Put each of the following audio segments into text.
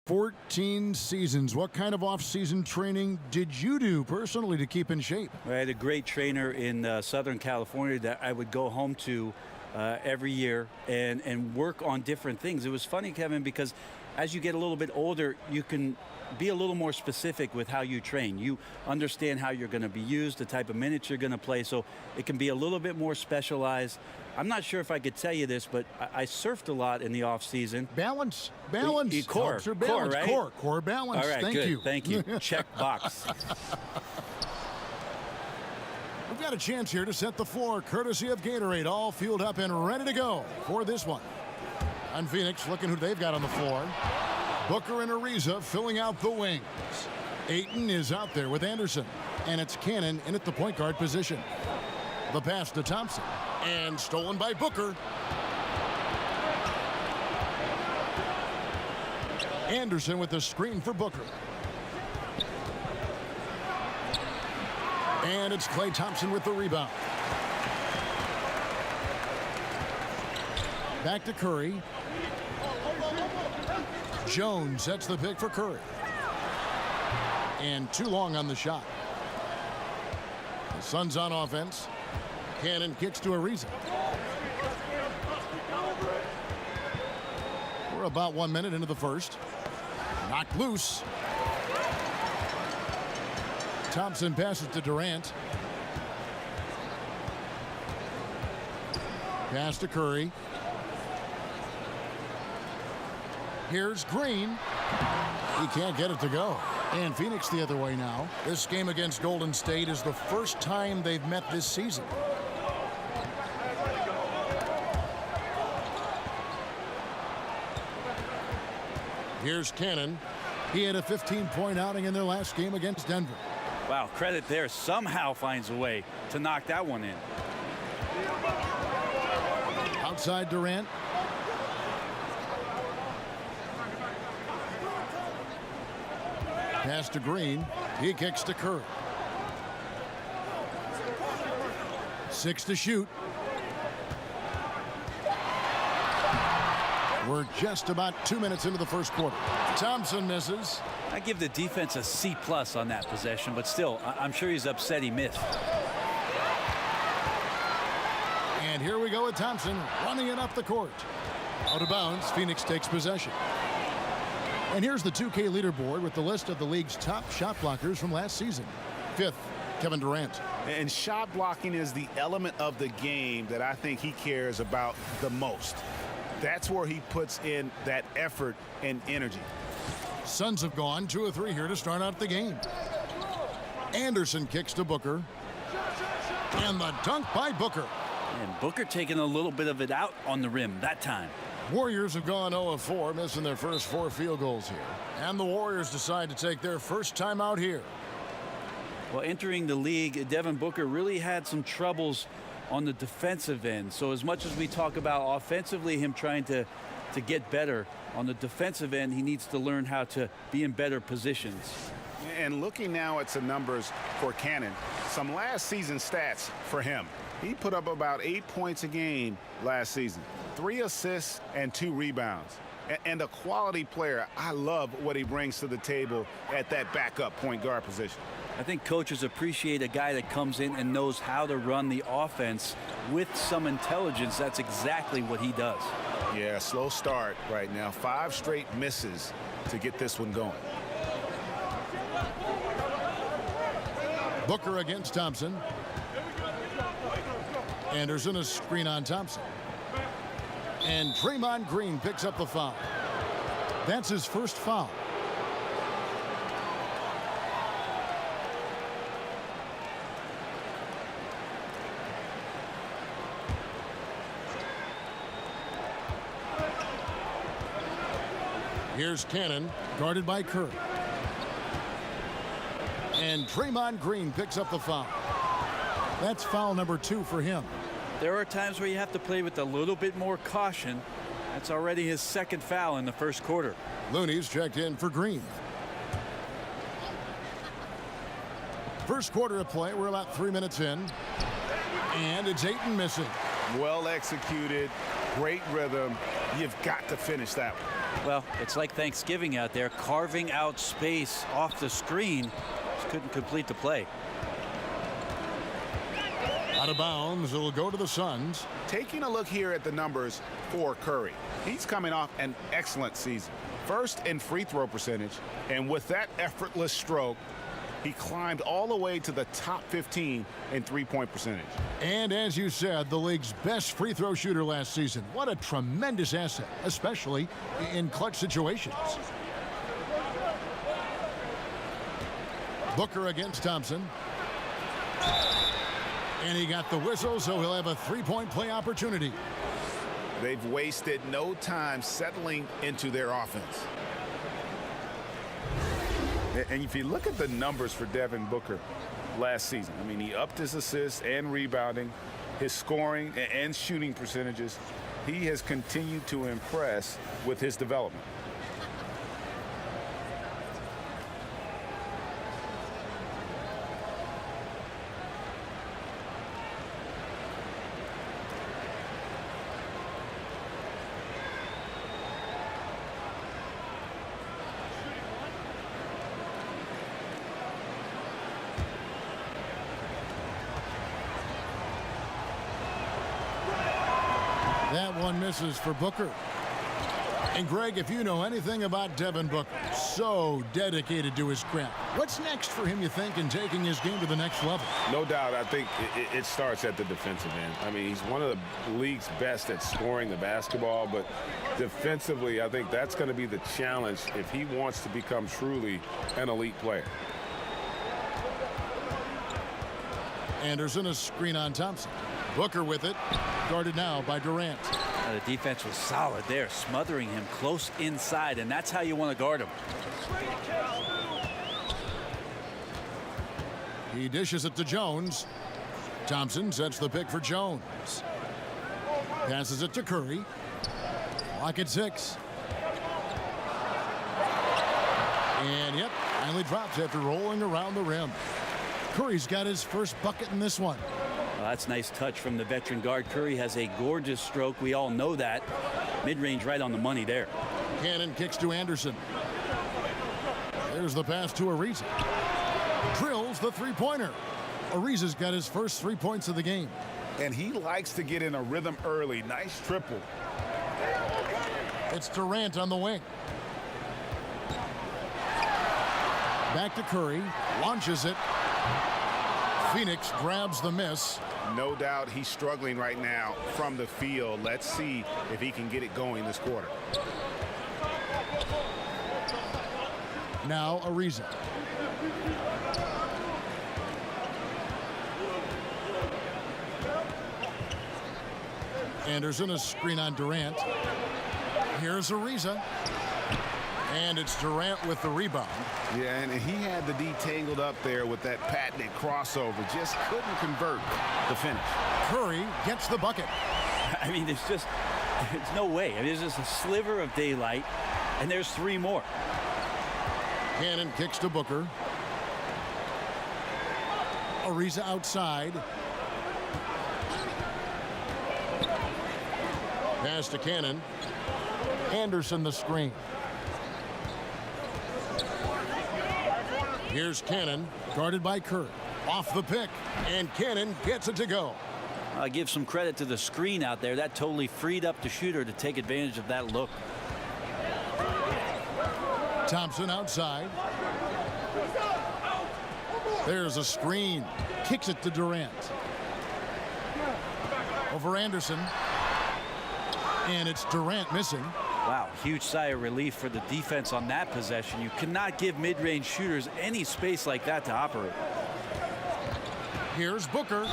14 seasons. What kind of off-season training did you do personally to keep in shape? I had a great trainer in Southern California that I would go home to every year and work on different things. It was funny, Kevin, because as you get a little bit older, you can be a little more specific with how you train. You understand how you're going to be used, the type of minutes you're going to play, so it can be a little bit more specialized. I'm not sure if I could tell you this, but I surfed a lot in the off season. Balance. Core, right? Core balance. All right, Thank good. you. Thank you. Check box. We've got a chance here to set the floor, courtesy of Gatorade, all fueled up and ready to go for this one. And Phoenix looking who they've got on the floor. Booker and Ariza filling out the wings. Ayton is out there with Anderson. And it's Cannon in at the point guard position. The pass to Thompson. And stolen by Booker. Anderson with the screen for Booker. And it's Klay Thompson with the rebound. Back to Curry. Jones sets the pick for Curry. And too long on the shot. The Suns on offense. Cannon kicks to Ariza. We're about 1 minute into the first. Knocked loose. Thompson passes to Durant. Pass to Curry. Here's Green. He can't get it to go. And Phoenix the other way now. This game against Golden State is the first time they've met this season. Here's Cannon. He had a 15-point outing in their last game against Denver. Wow, credit there. Somehow finds a way to knock that one in. Outside Durant. Pass to Green. He kicks to Curry. 6 to shoot. We're just about 2 minutes into the first quarter. Thompson misses. I give the defense a C+ on that possession, but still, I'm sure he's upset he missed. And here we go with Thompson running it up the court. Out of bounds, Phoenix takes possession. And here's the 2K leaderboard with the list of the league's top shot blockers from last season. 5th, Kevin Durant. And shot blocking is the element of the game that I think he cares about the most. That's where he puts in that effort and energy. Suns have gone 2 of 3 here to start out the game. Anderson kicks to Booker. And the dunk by Booker. And Booker taking a little bit of it out on the rim that time. Warriors have gone 0 of 4, missing their first 4 field goals here. And the Warriors decide to take their first time out here. Well, entering the league, Devin Booker really had some troubles on the defensive end. So as much as we talk about offensively him trying to get better, on the defensive end he needs to learn how to be in better positions. And looking now at some numbers for Cannon, some last season stats for him. He put up about 8 points a game last season, 3 assists and 2 rebounds. And a quality player. I love what he brings to the table at that backup point guard position. I think coaches appreciate a guy that comes in and knows how to run the offense with some intelligence. That's exactly what he does. Yeah, slow start right now. 5 straight misses to get this one going. Booker against Thompson. Anderson a screen on Thompson. And Draymond Green picks up the foul. That's his first foul. Here's Cannon, guarded by Curry. And Draymond Green picks up the foul. That's foul number 2 for him. There are times where you have to play with a little bit more caution. That's already his second foul in the first quarter. Looney's checked in for Green. First quarter of play, we're about 3 minutes in. And it's Ayton missing. Well executed, great rhythm. You've got to finish that one. Well, it's like Thanksgiving out there, carving out space off the screen. Just couldn't complete the play. Out of bounds, it'll go to the Suns. Taking a look here at the numbers for Curry. He's coming off an excellent season. First in free throw percentage, and with that effortless stroke, he climbed all the way to the top 15 in three-point percentage. And as you said, the league's best free throw shooter last season. What a tremendous asset, especially in clutch situations. Booker against Thompson. And he got the whistle, so he'll have a three-point play opportunity. They've wasted no time settling into their offense. And if you look at the numbers for Devin Booker last season, I mean, he upped his assists and rebounding, his scoring and shooting percentages. He has continued to impress with his development. That one misses for Booker. And Greg, if you know anything about Devin Booker, so dedicated to his craft. What's next for him, you think, in taking his game to the next level? No doubt. I think it starts at the defensive end. I mean, he's one of the league's best at scoring the basketball, but defensively, I think that's going to be the challenge if he wants to become truly an elite player. Anderson, a screen on Thompson. Booker with it, guarded now by Durant. The defense was solid there, smothering him close inside, and that's how you want to guard him. He dishes it to Jones. Thompson sets the pick for Jones. Passes it to Curry. Lock at 6. And yep, finally drops after rolling around the rim. Curry's got his first bucket in this one. Well, that's a nice touch from the veteran guard. Curry has a gorgeous stroke. We all know that. Mid-range right on the money there. Cannon kicks to Anderson. There's the pass to Ariza. Drills the three-pointer. Ariza's got his first 3 points of the game. And he likes to get in a rhythm early. Nice triple. It's Durant on the wing. Back to Curry. Launches it. Phoenix grabs the miss. No doubt he's struggling right now from the field. Let's see if he can get it going this quarter. Now Ariza. Anderson, a screen on Durant. Here's Ariza. And it's Durant with the rebound. Yeah, and he had the D tangled up there with that patented crossover. Just couldn't convert the finish. Curry gets the bucket. I mean, there's no way. I mean, there's just a sliver of daylight, and there's 3 more. Cannon kicks to Booker. Ariza outside. Pass to Cannon. Anderson the screen. Here's Cannon, guarded by Curry. Off the pick, and Cannon gets it to go. I give some credit to the screen out there. That totally freed up the shooter to take advantage of that look. Thompson outside. There's a screen. Kicks it to Durant. Over Anderson. And it's Durant missing. Wow, huge sigh of relief for the defense on that possession. You cannot give mid-range shooters any space like that to operate. Here's Booker.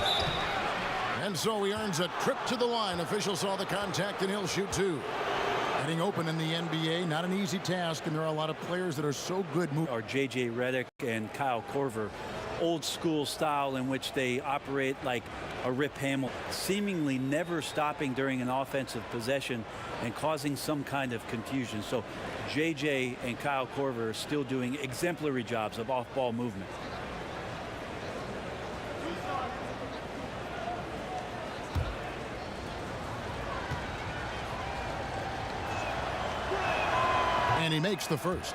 And so he earns a trip to the line. Officials saw the contact, and he'll shoot 2. Getting open in the NBA, not an easy task, and there are a lot of players that are so good moving. Or J.J. Redick and Kyle Korver, old school style in which they operate like a Rip Hamilton, seemingly never stopping during an offensive possession and causing some kind of confusion. So J.J. and Kyle Korver are still doing exemplary jobs of off-ball movement. And he makes the first.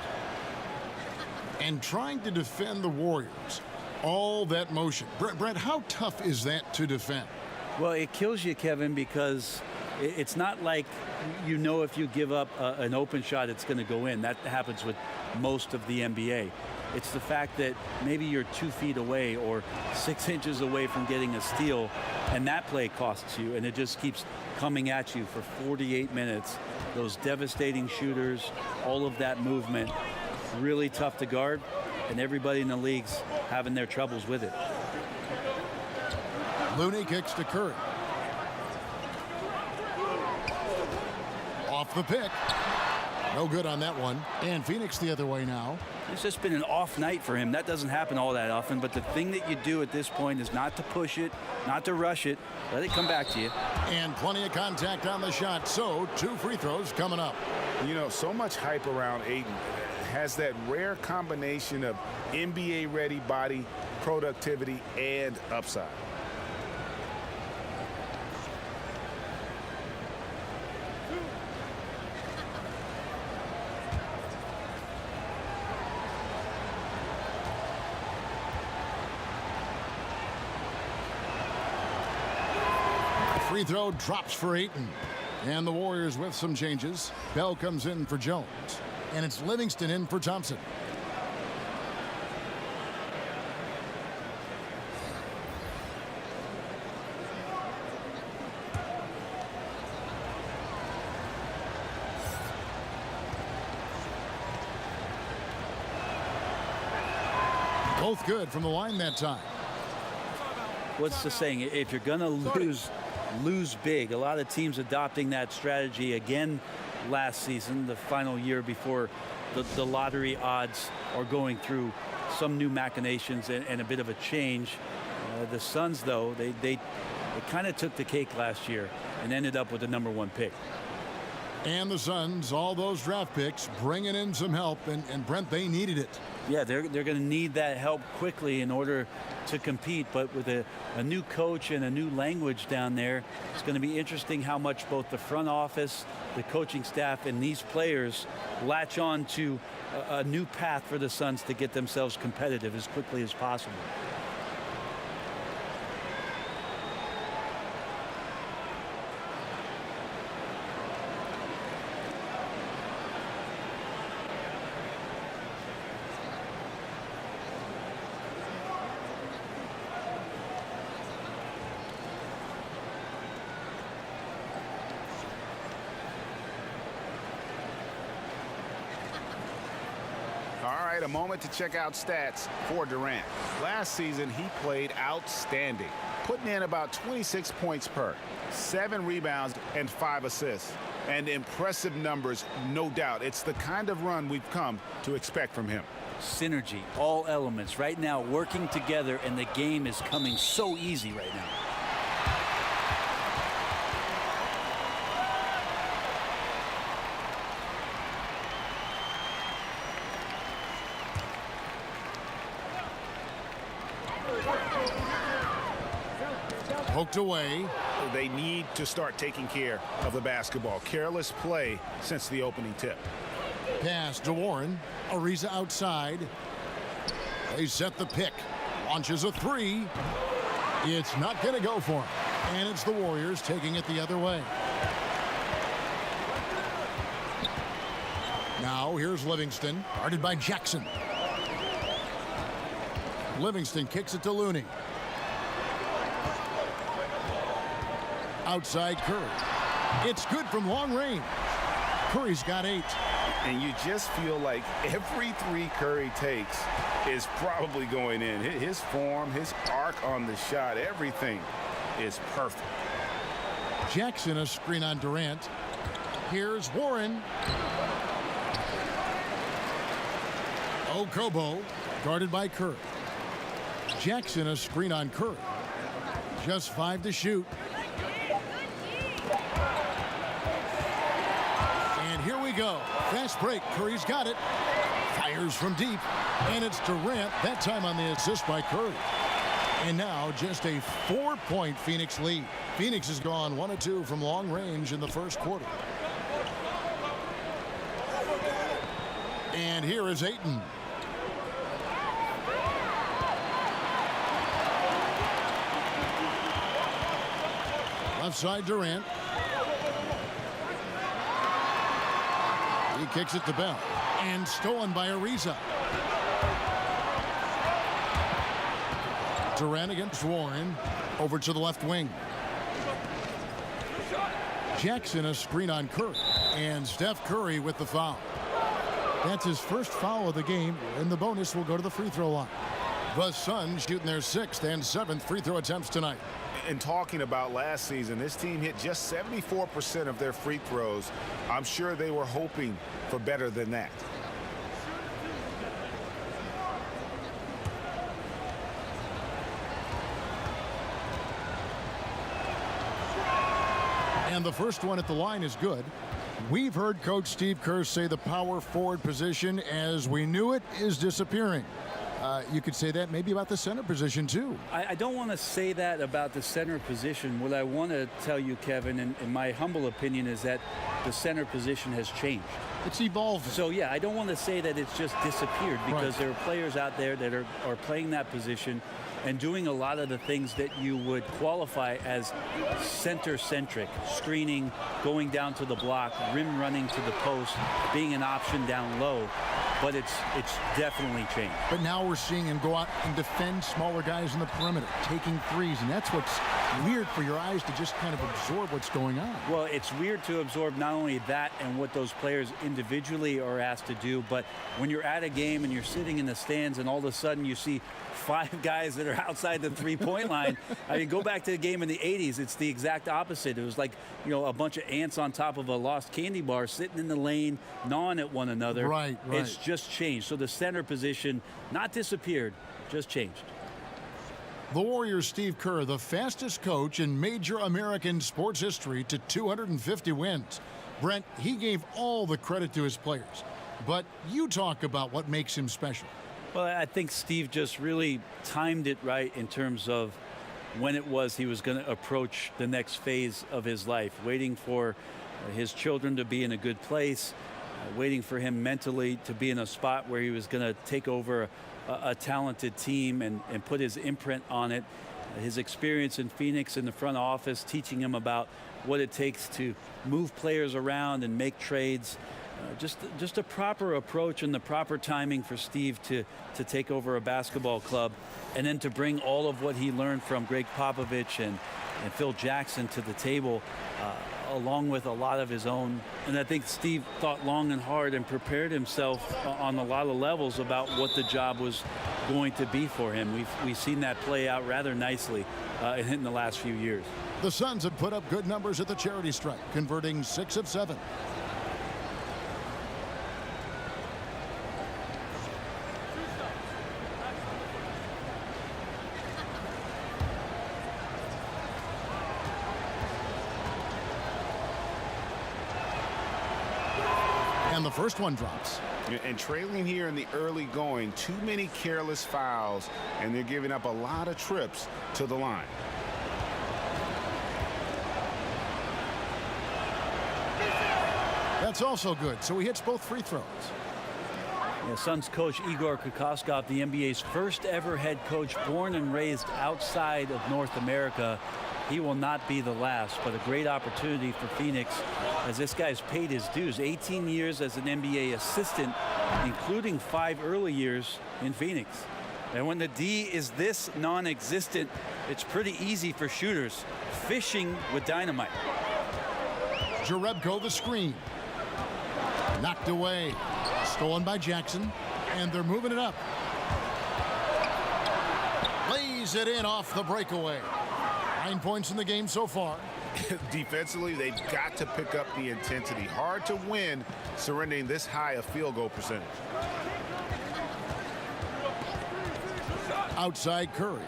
And trying to defend the Warriors, all that motion. Brent, how tough is that to defend? Well, it kills you, Kevin, because it's not like if you give up an open shot, it's going to go in. That happens with most of the NBA. It's the fact that maybe you're 2 feet away or 6 inches away from getting a steal, and that play costs you, and it just keeps coming at you for 48 minutes. Those devastating shooters, all of that movement, really tough to guard, and everybody in the league's having their troubles with it. Looney kicks to Curry. Off the pick. No good on that one. And Phoenix the other way now. It's just been an off night for him. That doesn't happen all that often, but the thing that you do at this point is not to push it, not to rush it. Let it come back to you. And plenty of contact on the shot, so 2 free throws coming up. So much hype around Ayton. Has that rare combination of NBA-ready body, productivity, and upside. Free throw drops for Ayton. And the Warriors with some changes. Bell comes in for Jones. And it's Livingston in for Thompson. Both good from the line that time. What's the saying? If you're going to lose big. A lot of teams adopting that strategy again last season, the final year before the lottery odds are going through some new machinations and a bit of a change. The Suns, though, they kind of took the cake last year and ended up with the #1 pick. And the Suns, all those draft picks, bringing in some help, and Brent, they needed it. Yeah, they're going to need that help quickly in order to compete, but with a new coach and a new language down there, it's going to be interesting how much both the front office, the coaching staff, and these players latch on to a new path for the Suns to get themselves competitive as quickly as possible. All right, a moment to check out stats for Durant. Last season, he played outstanding, putting in about 26 points per, 7 rebounds, and 5 assists. And impressive numbers, no doubt. It's the kind of run we've come to expect from him. Synergy, all elements right now working together, and the game is coming so easy right now. Poked away. They need to start taking care of the basketball. Careless play since the opening tip. Pass to Warren. Ariza outside. They set the pick. Launches a 3. It's not going to go for him. And it's the Warriors taking it the other way. Now here's Livingston, guarded by Jackson. Livingston kicks it to Looney. Outside Curry. It's good from long range. Curry's got 8. And you just feel like every 3 Curry takes is probably going in. His form, his arc on the shot, everything is perfect. Jackson a screen on Durant. Here's Warren. Okobo guarded by Curry. Jackson a screen on Curry. Just 5 to shoot. And here we go. Fast break. Curry's got it. Fires from deep. And it's Durant, that time on the assist by Curry. And now just a 4-point Phoenix lead. Phoenix has gone 1 of 2 from long range in the first quarter. And here is Ayton. Left side Durant. He kicks it to Bell. And stolen by Ariza. Durant against Warren. Over to the left wing. Jackson a screen on Curry. And Steph Curry with the foul. That's his first foul of the game, and the bonus will go to the free throw line. The Suns shooting their 6th and 7th free throw attempts tonight. And talking about last season, this team hit just 74% of their free throws. I'm sure they were hoping for better than that. And the first one at the line is good. We've heard Coach Steve Kerr say the power forward position, as we knew it, is disappearing. You could say that maybe about the center position, too. I don't want to say that about the center position. What I want to tell you, Kevin, in my humble opinion, is that the center position has changed. It's evolved. So, yeah, I don't want to say that it's just disappeared, because there are players out there that are playing that position and doing a lot of the things that you would qualify as center-centric, screening, going down to the block, rim running to the post, being an option down low. But it's definitely changed. But now we're seeing him go out and defend smaller guys in the perimeter, taking threes, and that's what's weird for your eyes to just kind of absorb what's going on. Well, it's weird to absorb not only that and what those players individually are asked to do, but when you're at a game and you're sitting in the stands and all of a sudden you see 5 guys that are outside the three-point line. I mean, go back to the game in the 80s. It's the exact opposite. It was like, you know, a bunch of ants on top of a lost candy bar sitting in the lane, gnawing at one another. Right. It's just changed. So the center position, not disappeared, just changed. The Warriors' Steve Kerr, the fastest coach in major American sports history to 250 wins. Brent, he gave all the credit to his players. But you talk about what makes him special. Well, I think Steve just really timed it right in terms of when it was he was going to approach the next phase of his life, waiting for his children to be in a good place, waiting for him mentally to be in a spot where he was going to take over a talented team and put his imprint on it. His experience in Phoenix in the front office, teaching him about what it takes to move players around and make trades. Just a proper approach and the proper timing for Steve to take over a basketball club, and then to bring all of what he learned from Greg Popovich and Phil Jackson to the table, along with a lot of his own. And I think Steve thought long and hard and prepared himself on a lot of levels about what the job was going to be for him. We've seen that play out rather nicely in the last few years. The Suns have put up good numbers at the charity stripe, converting 6 of 7. And the first one drops. And trailing here in the early going, too many careless fouls, and they're giving up a lot of trips to the line. That's also good. So he hits both free throws. Yeah, Suns coach Igor Kokoskov, the NBA's first ever head coach, born and raised outside of North America. He will not be the last, but a great opportunity for Phoenix as this guy's paid his dues. 18 years as an NBA assistant, including 5 early years in Phoenix. And when the D is this non-existent, it's pretty easy for shooters. Fishing with dynamite. Jerebko the screen. Knocked away. Stolen by Jackson. And they're moving it up. Lays it in off the breakaway. 9 points in the game so far. Defensively, they've got to pick up the intensity. Hard to win surrendering this high a field goal percentage. Outside Curry.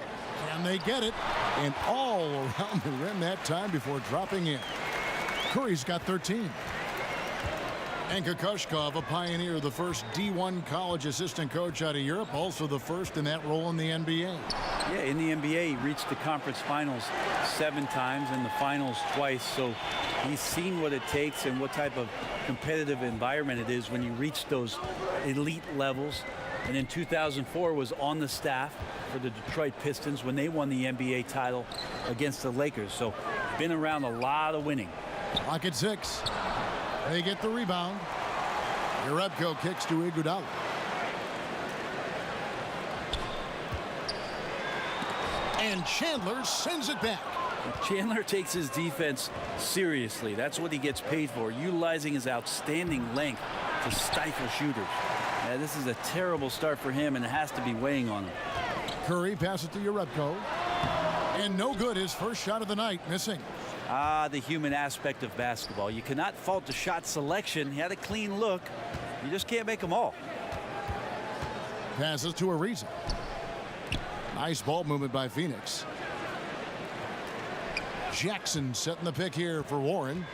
And they get it. And all around the rim that time before dropping in. Curry's got 13. And Kokoskov, a pioneer, the first D1 college assistant coach out of Europe, also the first in that role in the NBA. Yeah, in the NBA, he reached the conference finals 7 times and the finals twice. So He's seen what it takes and what type of competitive environment it is when you reach those elite levels. And in 2004 was on the staff for the Detroit Pistons when they won the NBA title against the Lakers. So been around a lot of winning. Clock at 6. They get the rebound. Jerebko kicks to Iguodala. And Chandler sends it back. Chandler takes his defense seriously. That's what he gets paid for, utilizing his outstanding length to stifle shooters. This is a terrible start for him, and it has to be weighing on him. Curry passes to Jerebko. And no good, his first shot of the night, missing. The human aspect of basketball. You cannot fault the shot selection. He had a clean look. You just can't make them all. Passes to Ariza. Nice ball movement by Phoenix. Jackson setting the pick here for Warren.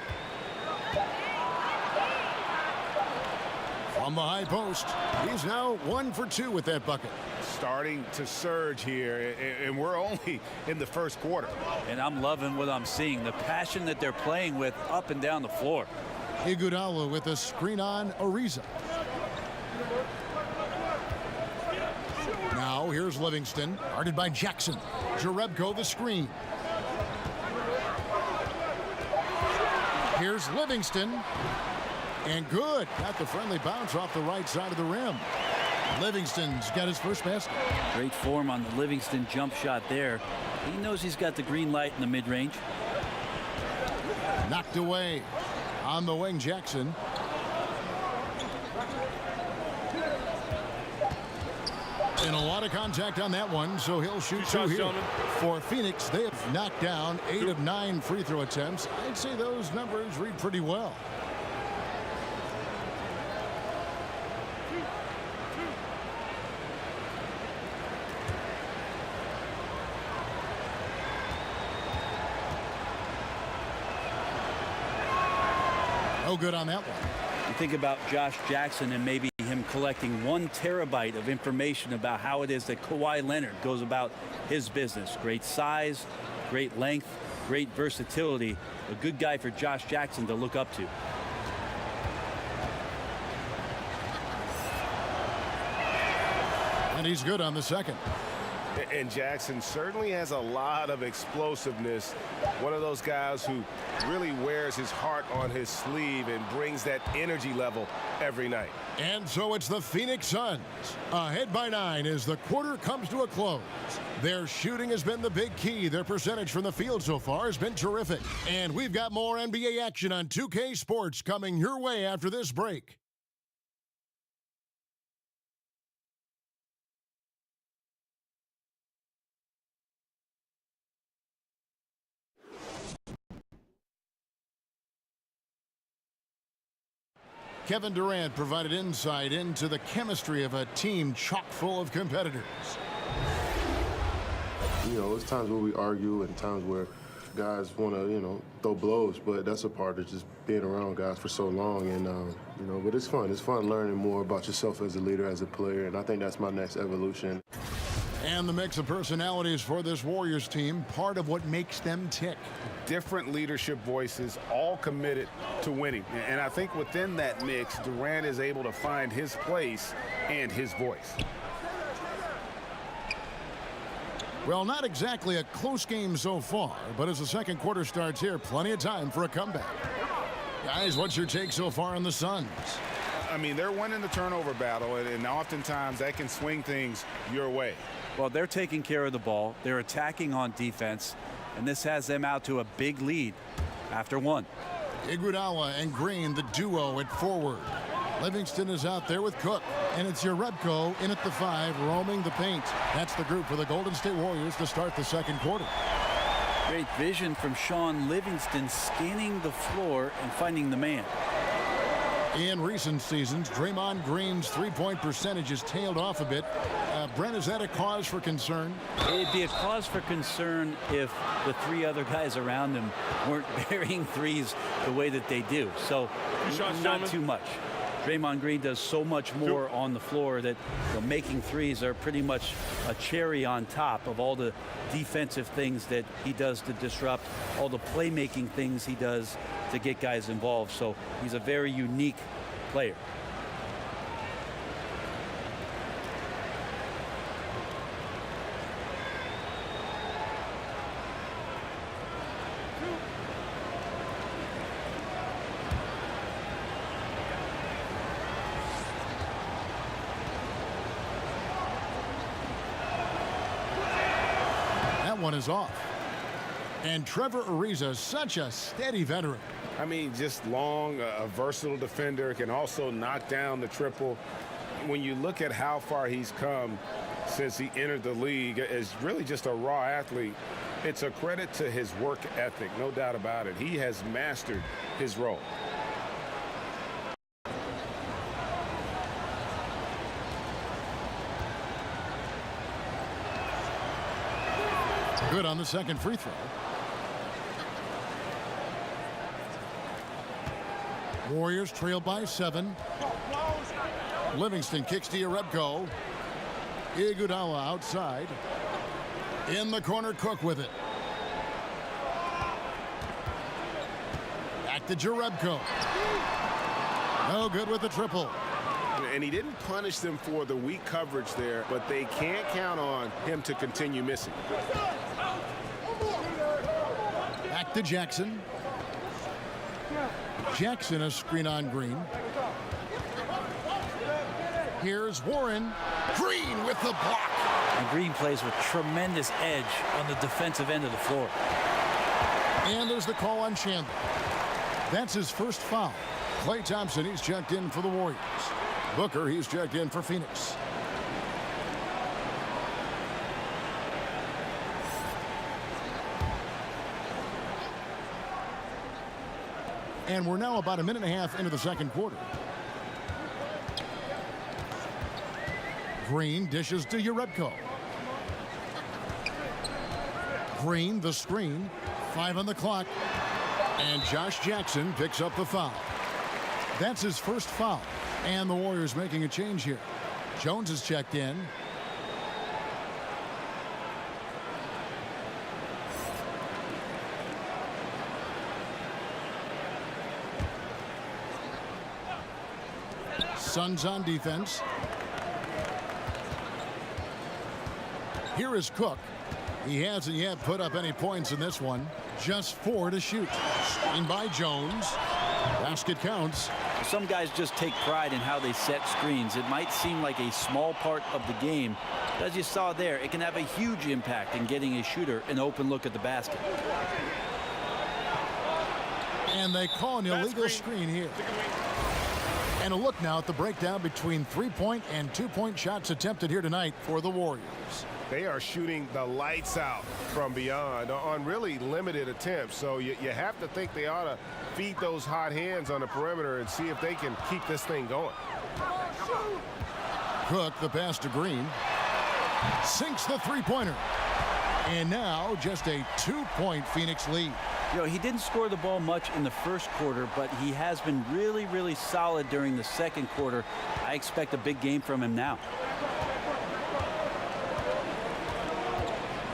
From the high post, he's now 1 for 2 with that bucket. Starting to surge here, and we're only in the first quarter. And I'm loving what I'm seeing. The passion that they're playing with up and down the floor. Iguodala with a screen on Ariza. Now here's Livingston, guarded by Jackson. Jerebko the screen. Here's Livingston. And good. Got the friendly bounce off the right side of the rim. Livingston's got his first basket. Great form on the Livingston jump shot there. He knows he's got the green light in the mid-range. Knocked away on the wing, Jackson. And a lot of contact on that one, so he'll shoot 2 here. For Phoenix, they have knocked down 8 of 9 free throw attempts. I'd say those numbers read pretty well. No good on that one. You think about Josh Jackson and maybe him collecting 1 terabyte of information about how it is that Kawhi Leonard goes about his business. Great size, great length, great versatility. A good guy for Josh Jackson to look up to. And he's good on the second. And Jackson certainly has a lot of explosiveness. One of those guys who really wears his heart on his sleeve and brings that energy level every night. And so it's the Phoenix Suns ahead by 9 as the quarter comes to a close. Their shooting has been the big key. Their percentage from the field so far has been terrific. And we've got more NBA action on 2K Sports coming your way after this break. Kevin Durant provided insight into the chemistry of a team chock full of competitors. You know, there's times where we argue and times where guys want to, throw blows, but that's a part of just being around guys for so long. And, but it's fun. It's fun learning more about yourself as a leader, as a player, and I think that's my next evolution. And the mix of personalities for this Warriors team, part of what makes them tick. Different leadership voices, all committed to winning. And I think within that mix, Durant is able to find his place and his voice. Well, not exactly a close game so far, but as the second quarter starts here, plenty of time for a comeback. Guys, what's your take so far on the Suns? I mean, they're winning the turnover battle, and oftentimes that can swing things your way. Well, they're taking care of the ball. They're attacking on defense, and this has them out to a big lead after 1. Iguodala and Green, the duo at forward. Livingston is out there with Cook, and it's Jerebko in at the 5, roaming the paint. That's the group for the Golden State Warriors to start the second quarter. Great vision from Sean Livingston, scanning the floor and finding the man. In recent seasons, Draymond Green's three-point percentage has tailed off a bit. Brent, is that a cause for concern? It'd be a cause for concern if the 3 other guys around him weren't burying threes the way that they do. So not too much. Draymond Green does so much more on the floor that making threes are pretty much a cherry on top of all the defensive things that he does to disrupt, all the playmaking things he does to get guys involved. So he's a very unique player. One is off. And Trevor Ariza, such a steady veteran. I mean, just long, a versatile defender, can also knock down the triple. When you look at how far he's come since he entered the league as really just a raw athlete, it's a credit to his work ethic, no doubt about it. He has mastered his role. Good on the second free throw. Warriors trail by 7. Livingston kicks to Jerebko. Iguodala outside. In the corner, Cook with it. Back to Jerebko. No good with the triple. And he didn't punish them for the weak coverage there, but they can't count on him to continue missing. Back to Jackson. Jackson a screen on Green. Here's Warren. Green with the block. And Green plays with tremendous edge on the defensive end of the floor. And there's the call on Chandler. That's his first foul. Klay Thompson, he's checked in for the Warriors. Booker, he's checked in for Phoenix. And we're now about a minute and a half into the second quarter. Green dishes to Jerebko. Green, the screen. 5 on the clock. And Josh Jackson picks up the foul. That's his first foul. And the Warriors making a change here. Jones is checked in. Suns on defense. Here is Cook. He hasn't yet put up any points in this one. Just 4 to shoot. Screen by Jones. Basket counts. Some guys just take pride in how they set screens. It might seem like a small part of the game, but as you saw there, it can have a huge impact in getting a shooter an open look at the basket. And they call an illegal screen here. And a look now at the breakdown between 3-point and 2-point shots attempted here tonight for the Warriors. They are shooting the lights out from beyond on really limited attempts. So you have to think they ought to feed those hot hands on the perimeter and see if they can keep this thing going. Cook, the pass to Green. Sinks the three-pointer. And now just a 2-point Phoenix lead. You know, he didn't score the ball much in the first quarter, but he has been really, really solid during the second quarter. I expect a big game from him now.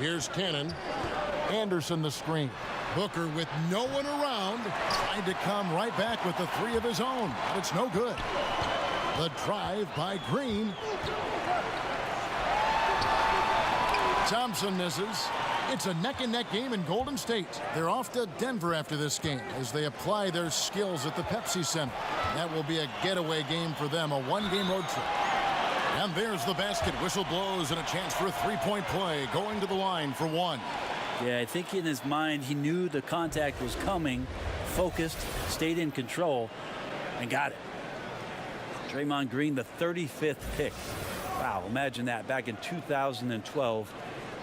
Here's Cannon. Anderson the screen. Booker with no one around. Trying to come right back with the 3 of his own. But it's no good. The drive by Green. Thompson misses. It's a neck-and-neck game in Golden State. They're off to Denver after this game as they apply their skills at the Pepsi Center. That will be a getaway game for them, a 1-game road trip. And there's the basket. Whistle blows and a chance for a 3-point play. Going to the line for 1. Yeah, I think in his mind he knew the contact was coming, focused, stayed in control, and got it. Draymond Green, the 35th pick. Wow, imagine that, back in 2012.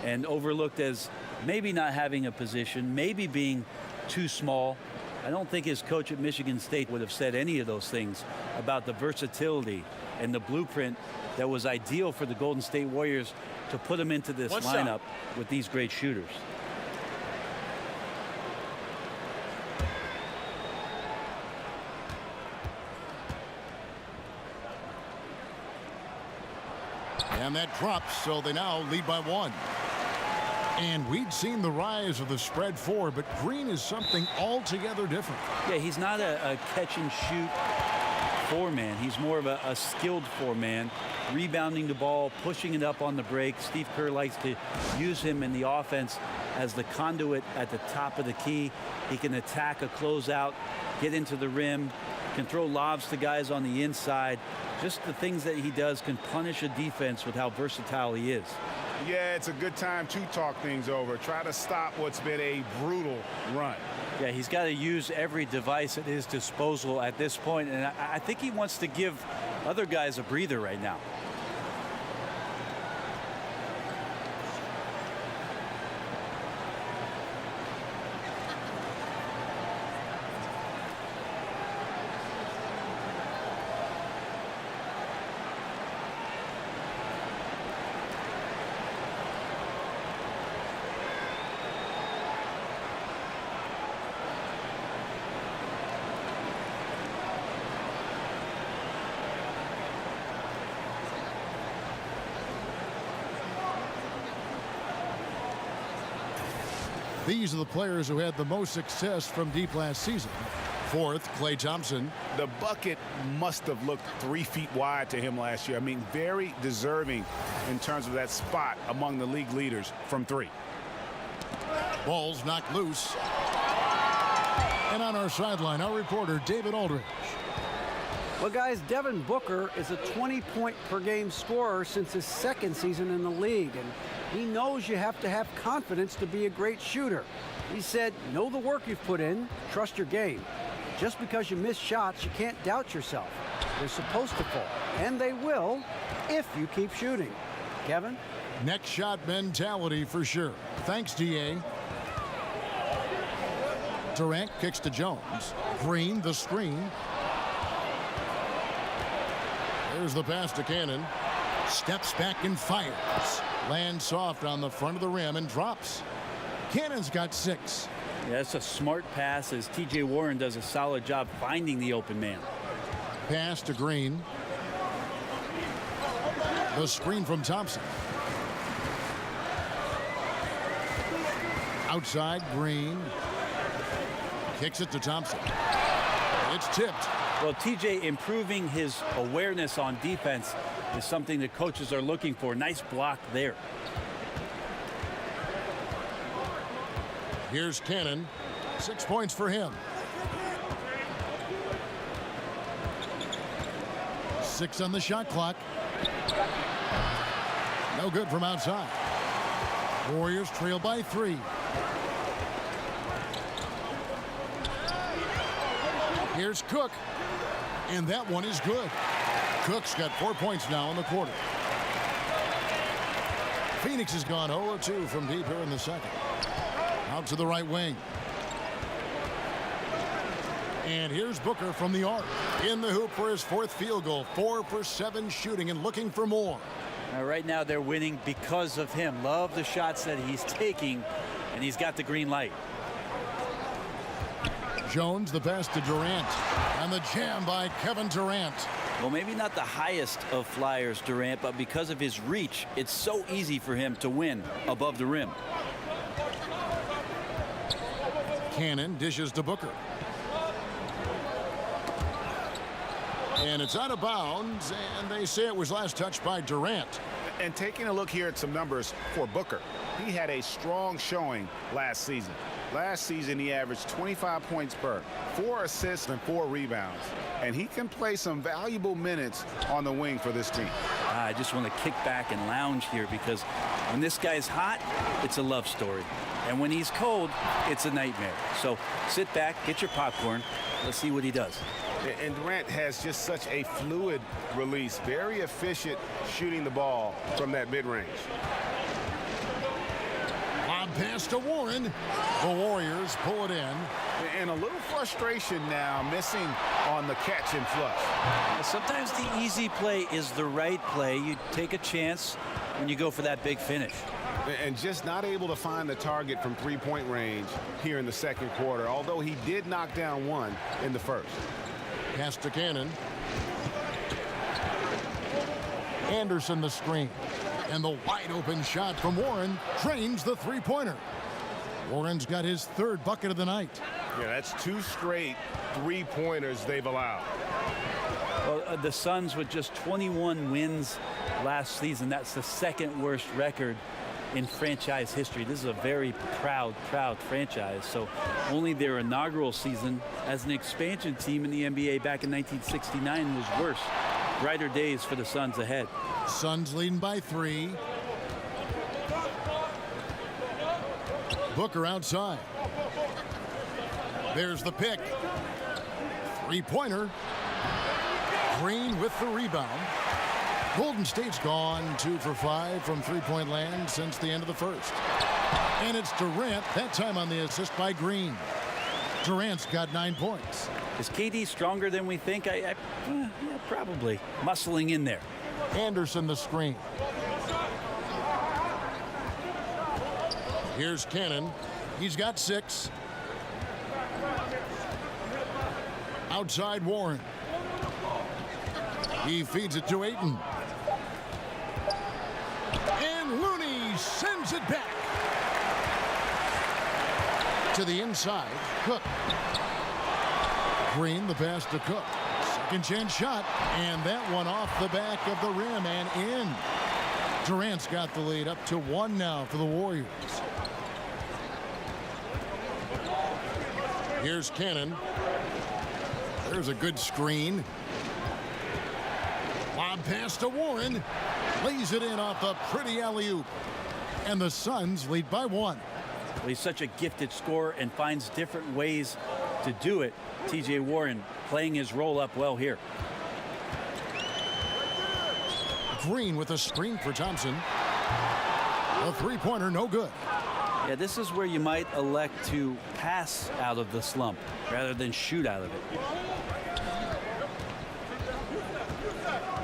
And overlooked as maybe not having a position, maybe being too small. I don't think his coach at Michigan State would have said any of those things about the versatility and the blueprint that was ideal for the Golden State Warriors to put him into this lineup with these great shooters. And that drops, so they now lead by 1. And we'd seen the rise of the spread 4, but Green is something altogether different. Yeah, he's not a catch-and-shoot 4-man. He's more of a skilled 4-man, rebounding the ball, pushing it up on the break. Steve Kerr likes to use him in the offense as the conduit at the top of the key. He can attack a closeout, get into the rim, can throw lobs to guys on the inside. Just the things that he does can punish a defense with how versatile he is. Yeah, it's a good time to talk things over. Try to stop what's been a brutal run. Yeah, he's got to use every device at his disposal at this point, and I think he wants to give other guys a breather right now. These are the players who had the most success from deep last season. Fourth, Klay Thompson. The bucket must have looked 3 feet wide to him last year. I mean, very deserving in terms of that spot among the league leaders from 3. Ball's knocked loose. And on our sideline, our reporter, David Aldridge. Well, guys, Devin Booker is a 20-point-per-game scorer since his 2nd season in the league, and he knows you have to have confidence to be a great shooter. He said, know the work you've put in, trust your game. Just because you miss shots, you can't doubt yourself. They're supposed to fall, and they will if you keep shooting. Kevin? Next shot mentality for sure. Thanks, D.A. Durant kicks to Jones. Green, the screen. There's the pass to Cannon. Steps back and fires. Lands soft on the front of the rim and drops. Cannon's got 6. Yeah, that's a smart pass as T.J. Warren does a solid job finding the open man. Pass to Green. The screen from Thompson. Outside, Green. Kicks it to Thompson. It's tipped. Well, TJ improving his awareness on defense is something that coaches are looking for. Nice block there. Here's Cannon. 6 points for him. 6 on the shot clock. No good from outside. Warriors trail by 3. Here's Cook. And that one is good. Cook's got 4 points now in the quarter. Phoenix has gone 0-2 from deep here in the second. Out to the right wing. And here's Booker from the arc. In the hoop for his 4th field goal. 4 for 7 shooting and looking for more. Right now they're winning because of him. Love the shots that he's taking, and he's got the green light. Jones, the pass to Durant. And the jam by Kevin Durant. Well, maybe not the highest of flyers, Durant, but because of his reach, it's so easy for him to win above the rim. Cannon dishes to Booker. And it's out of bounds, and they say it was last touched by Durant. And taking a look here at some numbers for Booker, he had a strong showing last season. Last season, he averaged 25 points per, 4 assists and 4 rebounds. And he can play some valuable minutes on the wing for this team. I just want to kick back and lounge here because when this guy's hot, it's a love story. And when he's cold, it's a nightmare. So sit back, get your popcorn. Let's see what he does. And Durant has just such a fluid release, very efficient shooting the ball from that mid-range. Lob pass to Warren. The Warriors pull it in. And a little frustration now, missing on the catch and flush. Sometimes the easy play is the right play. You take a chance when you go for that big finish. And just not able to find the target from three-point range here in the second quarter, although he did knock down one in the first. Pass to Cannon. Anderson the screen. And the wide open shot from Warren drains the three-pointer. Warren's got his third bucket of the night. Yeah, that's 2 straight three-pointers they've allowed. Well, the Suns with just 21 wins last season. That's the second worst record in franchise history. This is a very proud franchise. So only their inaugural season as an expansion team in the NBA back in 1969 was worse. Brighter days for the Suns ahead. Suns leading by 3. Booker outside. There's the pick. Three-pointer. Green with the rebound. Golden State's gone 2 for 5 from three-point land since the end of the first. And it's Durant, that time on the assist by Green. Durant's got 9 points. Is KD stronger than we think? Yeah, probably. Muscling in there. Anderson the screen. Here's Cannon. He's got 6. Outside Warren. He feeds it to Ayton. And Looney sends it back. To the inside. Cook. Green, the pass to Cook. Second chance shot. And that one off the back of the rim and in. Durant's got the lead up to 1 now for the Warriors. Here's Cannon. There's a good screen. Lob pass to Warren. Lays it in off a pretty alley-oop. And the Suns lead by 1. Well, he's such a gifted scorer and finds different ways to do it. TJ Warren playing his role up well here. Green with a screen for Thompson. A three-pointer, no good. Yeah, this is where you might elect to pass out of the slump rather than shoot out of it.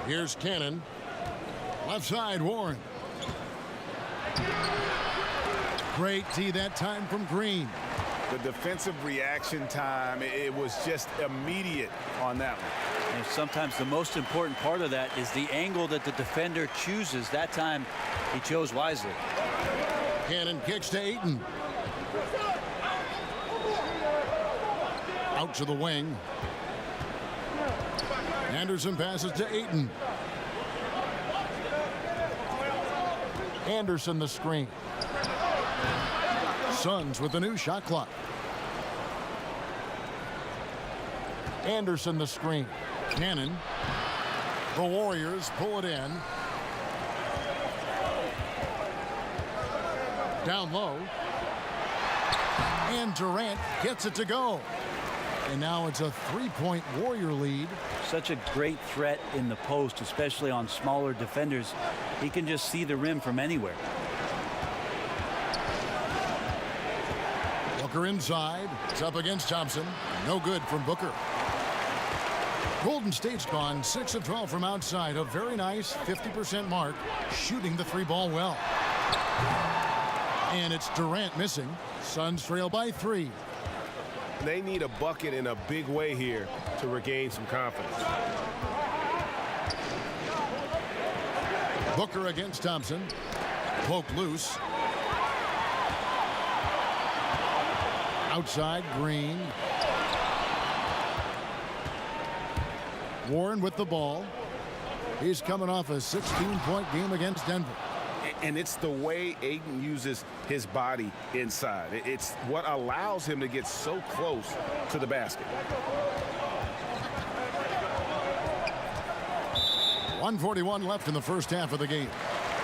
Here's Cannon. Left side, Warren. Great tee that time from Green. The defensive reaction time, it was just immediate on that one. And sometimes the most important part of that is the angle that the defender chooses. That time he chose wisely. Cannon kicks to Ayton. Out to the wing. Anderson passes to Ayton. Anderson the screen. Suns with the new shot clock. Anderson the screen. Cannon. The Warriors pull it in. Down low. And Durant gets it to go. And now it's a 3-point Warrior lead. Such a great threat in the post, especially on smaller defenders. He can just see the rim from anywhere. Booker inside. It's up against Thompson. No good from Booker. Golden State's gone 6 of 12 from outside. A very nice 50% mark. Shooting the 3-ball well. And it's Durant missing. Suns trail by 3. They need a bucket in a big way here to regain some confidence. Booker against Thompson. Poke loose. Outside Green. Warren with the ball. He's coming off a 16-point game against Denver. And it's the way Ayton uses his body inside. It's what allows him to get so close to the basket. 1:41 left in the first half of the game.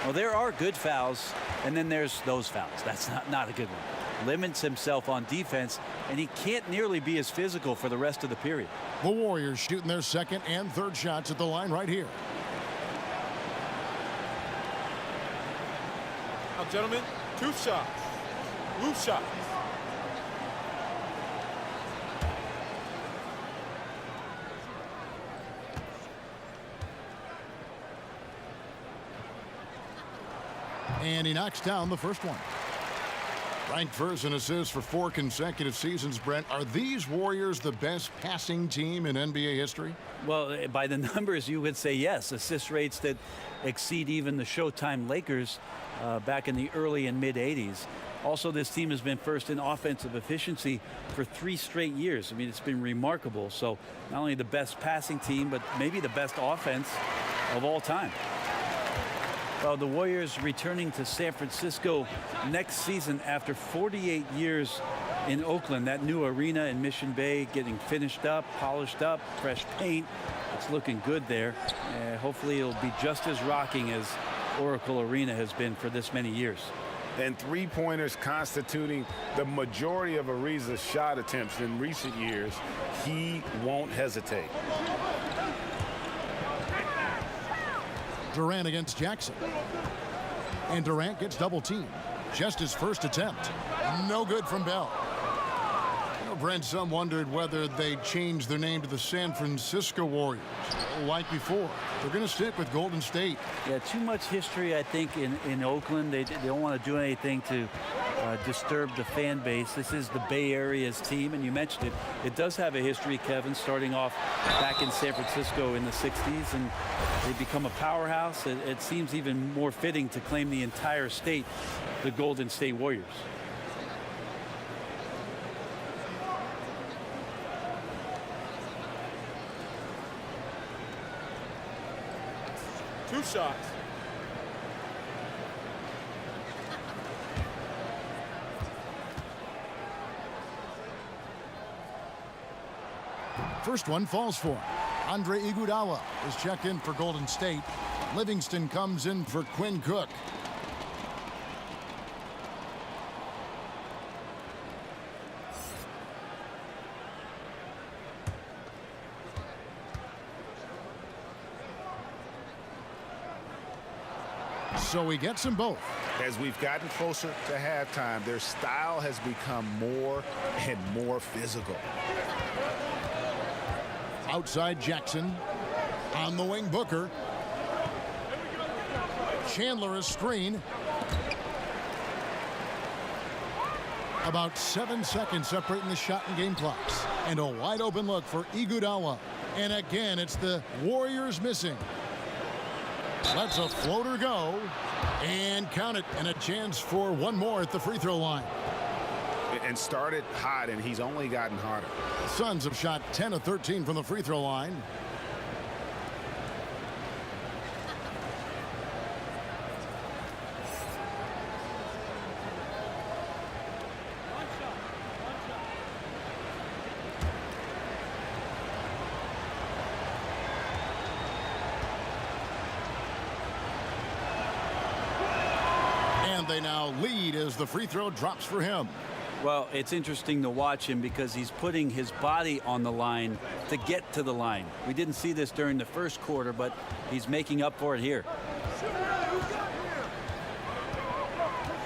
Well, there are good fouls, and then there's those fouls. That's not a good one. Limits himself on defense, and he can't nearly be as physical for the rest of the period. The Warriors shooting their second and third shots at the line right here. Now, gentlemen, 2 shots. Loose shots. And he knocks down the first one. Ranked first in assists for 4 consecutive seasons, Brent. Are these Warriors the best passing team in NBA history? Well, by the numbers, you would say yes. Assist rates that exceed even the Showtime Lakers back in the early and mid 80s. Also, this team has been first in offensive efficiency for 3 straight years. I mean, it's been remarkable. So not only the best passing team, but maybe the best offense of all time. Well, the Warriors returning to San Francisco next season after 48 years in Oakland. That new arena in Mission Bay getting finished up, polished up, fresh paint. It's looking good there. Hopefully it'll be just as rocking as Oracle Arena has been for this many years. And three-pointers constituting the majority of Ariza's shot attempts in recent years, he won't hesitate. Durant against Jackson. And Durant gets double teamed. Just his first attempt. No good from Bell. You know, Brent, some wondered whether they'd change their name to the San Francisco Warriors. Like before, they're going to stick with Golden State. Yeah, too much history, I think, in Oakland. They don't want to do anything to disturb the fan base. This is the Bay Area's team, and you mentioned it. It does have a history, Kevin, starting off back in San Francisco in the 60s, and they become a powerhouse. It seems even more fitting to claim the entire state, the Golden State Warriors. Two shots. First one falls for him. Andre Iguodala is checked in for Golden State. Livingston comes in for Quinn Cook. So he gets them both. As we've gotten closer to halftime, their style has become more and more physical. Outside Jackson. On the wing, Booker. Chandler a screen. About 7 seconds separating the shot and game clocks. And a wide open look for Iguodala. And again, it's the Warriors missing. Lets a floater go. And count it. And a chance for one more at the free throw line. And started hot, and he's only gotten hotter. Suns have shot 10 of 13 from the free throw line. And they now lead as the free throw drops for him. Well, it's interesting to watch him because he's putting his body on the line to get to the line. We didn't see this during the first quarter, but he's making up for it here.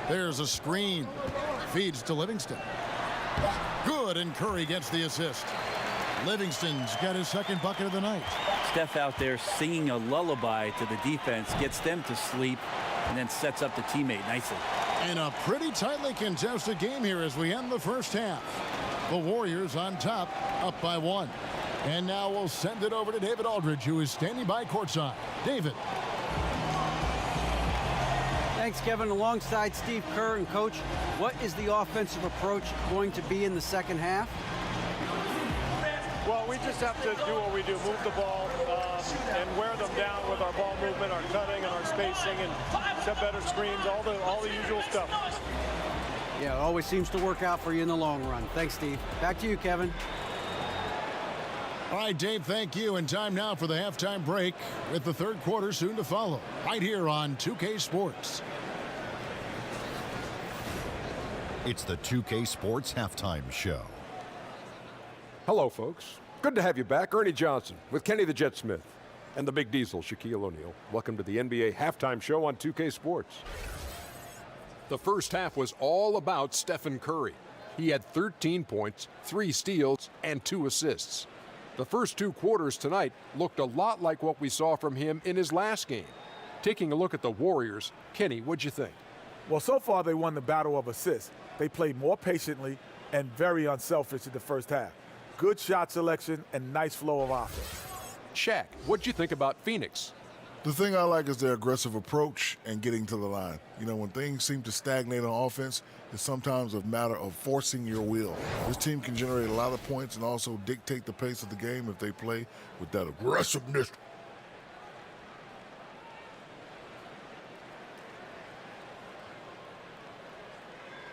There's a screen. Feeds to Livingston. Good, and Curry gets the assist. Livingston's got his second bucket of the night. Steph out there singing a lullaby to the defense, gets them to sleep, and then sets up the teammate nicely. And a pretty tightly contested game here as we end the first half. The Warriors on top, up by 1. And now we'll send it over to David Aldridge, who is standing by courtside. David. Thanks, Kevin. Alongside Steve Kerr and Coach, what is the offensive approach going to be in the second half? Well, we just have to do what we do, move the ball and wear them down with our ball movement, our cutting, and our spacing, and set better screens, all the usual stuff. Yeah, it always seems to work out for you in the long run. Thanks, Steve. Back to you, Kevin. All right, Dave, thank you. And time now for the halftime break with the third quarter soon to follow right here on 2K Sports. It's the 2K Sports Halftime Show. Hello, folks. Good to have you back. Ernie Johnson with Kenny the Jet Smith and the Big Diesel, Shaquille O'Neal. Welcome to the NBA Halftime Show on 2K Sports. The first half was all about Stephen Curry. He had 13 points, 3 steals, and 2 assists. The first 2 quarters tonight looked a lot like what we saw from him in his last game. Taking a look at the Warriors, Kenny, what'd you think? Well, so far they won the battle of assists. They played more patiently and very unselfish in the first half. Good shot selection and nice flow of offense. Shaq, what'd you think about Phoenix? The thing I like is their aggressive approach and getting to the line. You know, when things seem to stagnate on offense, it's sometimes a matter of forcing your will. This team can generate a lot of points and also dictate the pace of the game if they play with that aggressiveness.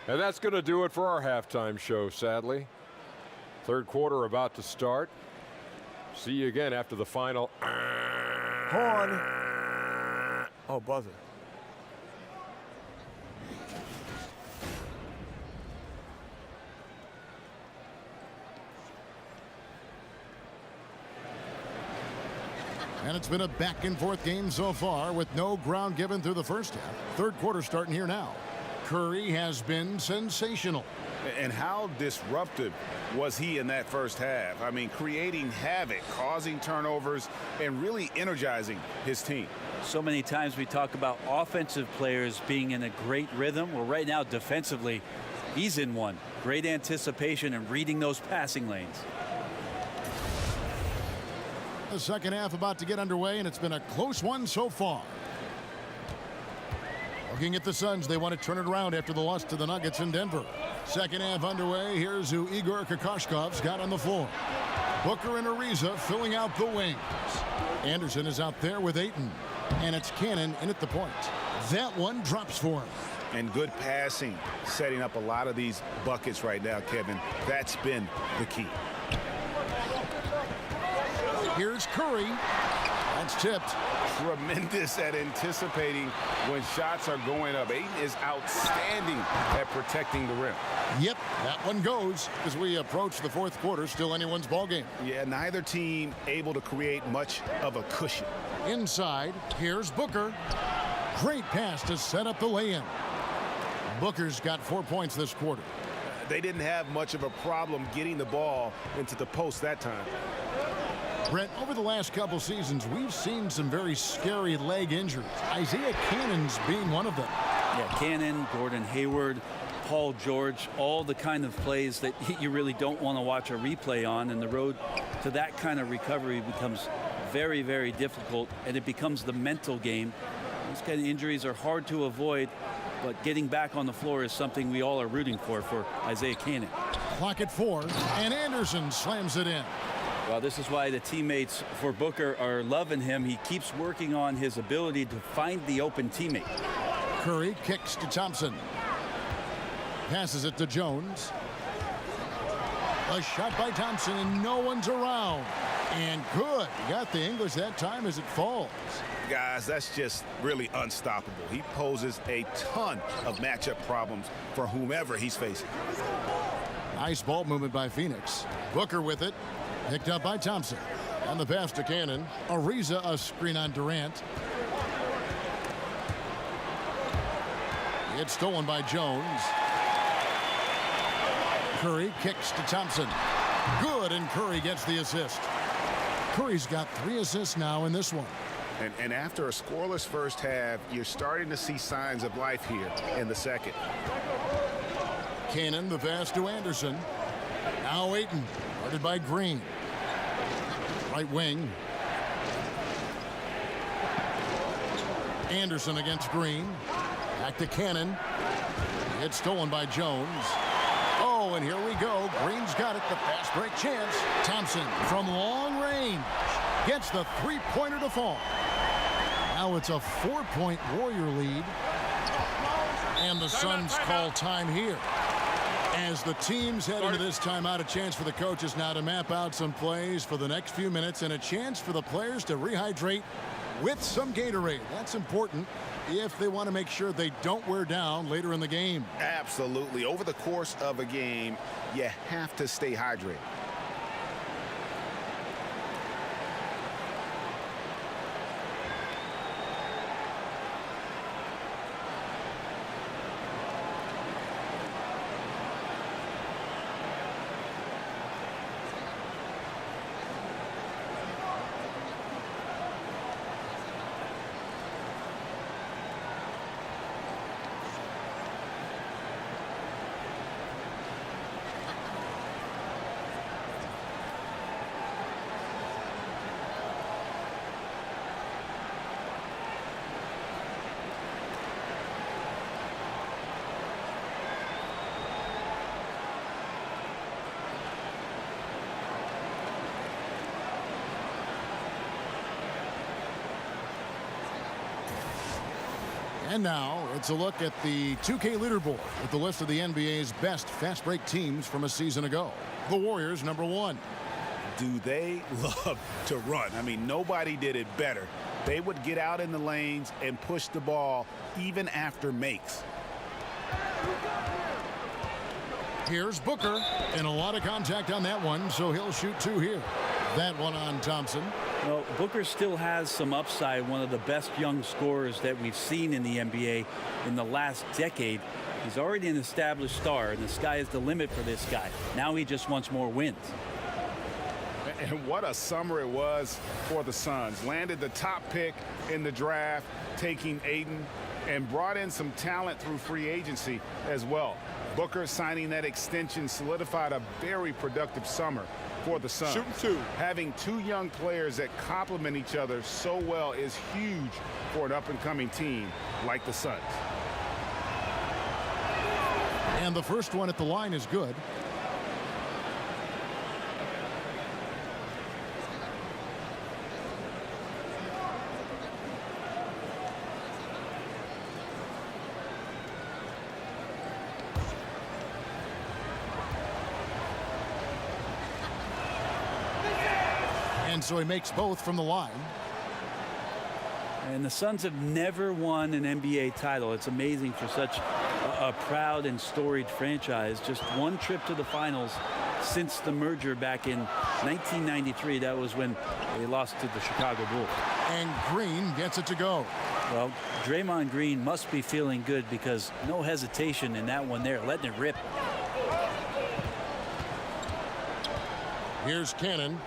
And that's going to do it for our halftime show, sadly. Third quarter about to start. See you again after the final. Horn. Oh, buzzer. And it's been a back-and-forth game so far with no ground given through the first half. Third quarter starting here now. Curry has been sensational. And how disruptive was he in that first half? I mean, creating havoc, causing turnovers, and really energizing his team. So many times we talk about offensive players being in a great rhythm. Well, right now, defensively, he's in one. Great anticipation and reading those passing lanes. The second half about to get underway, and it's been a close one so far. Looking at the Suns, they want to turn it around after the loss to the Nuggets in Denver. Second half underway. Here's who Igor Kokoshkov's got on the floor. Booker and Ariza filling out the wings. Anderson is out there with Ayton. And it's Cannon in at the point. That one drops for him. And good passing, setting up a lot of these buckets right now, Kevin. That's been the key. Here's Curry. That's tipped. Tremendous at anticipating when shots are going up. Ayton is outstanding at protecting the rim. Yep, that one goes as we approach the fourth quarter. Still anyone's ball game. Yeah, neither team able to create much of a cushion. Inside, here's Booker. Great pass to set up the lay-in. Booker's got 4 points this quarter. They didn't have much of a problem getting the ball into the post that time. Brett, over the last couple seasons, we've seen some very scary leg injuries. Isaiah Cannon's being one of them. Yeah, Cannon, Gordon Hayward, Paul George, all the kind of plays that you really don't want to watch a replay on, and the road to that kind of recovery becomes very, very difficult, and it becomes the mental game. These kind of injuries are hard to avoid, but getting back on the floor is something we all are rooting for Isaiah Cannon. Clock at 4, and Anderson slams it in. Well, this is why the teammates for Booker are loving him. He keeps working on his ability to find the open teammate. Curry kicks to Thompson. Passes it to Jones. A shot by Thompson, and no one's around. And good. He got the English that time as it falls. Guys, that's just really unstoppable. He poses a ton of matchup problems for whomever he's facing. Nice ball movement by Phoenix. Booker with it. Picked up by Thompson. And the pass to Cannon. Ariza, a screen on Durant. It's stolen by Jones. Curry kicks to Thompson. Good, and Curry gets the assist. Curry's got 3 assists now in this one. And after a scoreless first half, you're starting to see signs of life here in the second. Cannon, the pass to Anderson. Now Ayton, guarded by Green. Right wing. Anderson against Green. Back to Cannon. It's stolen by Jones. Oh, and here we go. Green's got it. The fast break chance. Thompson from long range gets the three-pointer to fall. Now it's a 4-point Warrior lead. And the Suns call time here. As the teams head into this timeout, a chance for the coaches now to map out some plays for the next few minutes and a chance for the players to rehydrate with some Gatorade. That's important if they want to make sure they don't wear down later in the game. Absolutely. Over the course of a game, you have to stay hydrated. And now it's a look at the 2K leaderboard with the list of the NBA's best fast break teams from a season ago. The Warriors, number 1. Do they love to run? I mean, nobody did it better. They would get out in the lanes and push the ball even after makes. Here's Booker, and a lot of contact on that one, so he'll shoot 2 here. That one on Thompson. Well, Booker still has some upside, one of the best young scorers that we've seen in the NBA in the last decade. He's already an established star, and the sky is the limit for this guy. Now he just wants more wins. And what a summer it was for the Suns. Landed the top pick in the draft, taking Ayton, and brought in some talent through free agency as well. Booker signing that extension solidified a very productive summer for the Suns. Shooting 2. Having 2 young players that complement each other so well is huge for an up-and-coming team like the Suns. And the first one at the line is good. And so he makes both from the line. And the Suns have never won an NBA title. It's amazing for such a proud and storied franchise. Just one trip to the finals since the merger back in 1993. That was when they lost to the Chicago Bulls. And Green gets it to go. Well, Draymond Green must be feeling good because no hesitation in that one there, letting it rip. Here's Cannon.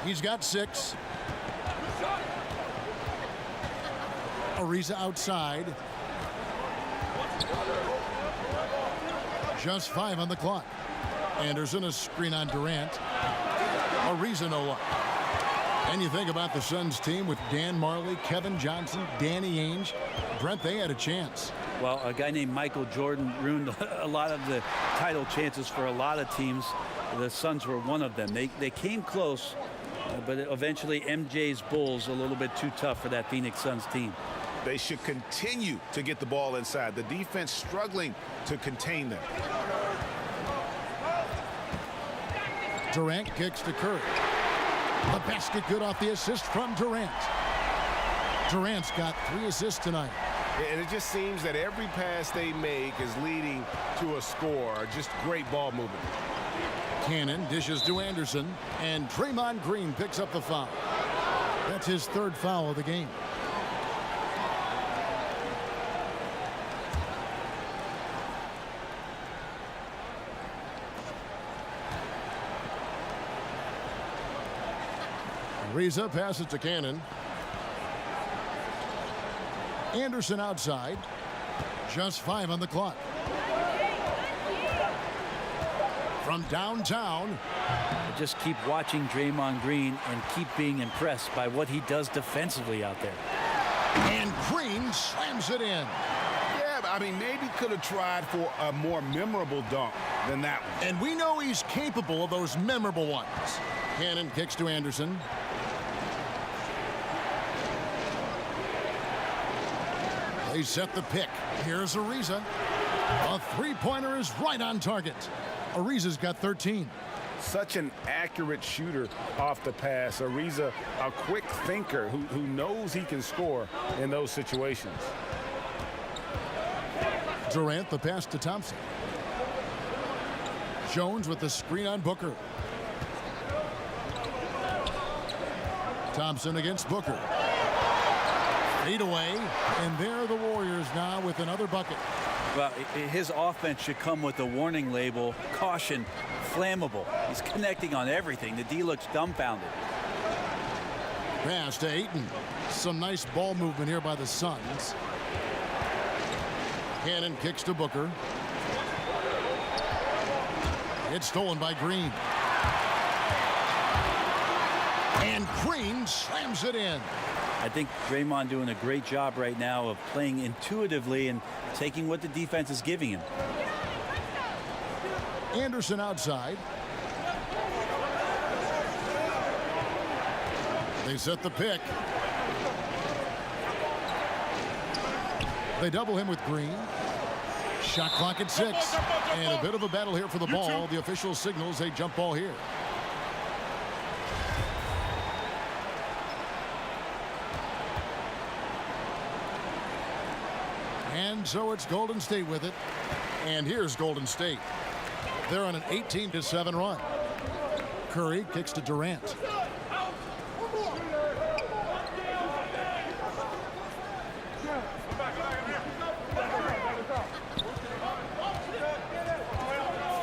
He's got 6. Ariza outside. Just 5 on the clock. Anderson a screen on Durant. Ariza no luck. And you think about the Suns team with Dan Marley, Kevin Johnson, Danny Ainge. Brent, they had a chance. Well, a guy named Michael Jordan ruined a lot of the title chances for a lot of teams. The Suns were one of them. They came close, but eventually MJ's Bulls a little bit too tough for that Phoenix Suns team. They should continue to get the ball inside. The defense struggling to contain them. Durant kicks to Curry. The basket good off the assist from Durant. Durant's got 3 assists tonight. And it just seems that every pass they make is leading to a score. Just great ball movement. Cannon dishes to Anderson, and Draymond Green picks up the foul. That's his 3rd foul of the game. Ariza passes to Cannon. Anderson outside. Just 5 on the clock. From downtown. Just keep watching Draymond Green and keep being impressed by what he does defensively out there. And Green slams it in. Yeah, but I mean, maybe could have tried for a more memorable dunk than that one. And we know he's capable of those memorable ones. Cannon kicks to Anderson. They set the pick. Here's Ariza. A 3-pointer is right on target. Ariza's got 13. Such an accurate shooter off the pass. Ariza, a quick thinker who knows he can score in those situations. Durant the pass to Thompson. Jones with the screen on Booker. Thompson against Booker. Fade away, and there are the Warriors now with another bucket. Well, his offense should come with a warning label, caution, flammable. He's connecting on everything. The D looks dumbfounded. Pass to Ayton. Some nice ball movement here by the Suns. Cannon kicks to Booker. It's stolen by Green. And Green slams it in. I think Draymond doing a great job right now of playing intuitively and taking what the defense is giving him. Anderson outside. They set the pick. They double him with Green. Shot clock at 6. And a bit of a battle here for the ball. The official signals a jump ball here. And so it's Golden State with it. And here's Golden State. They're on an 18-7 run. Curry kicks to Durant.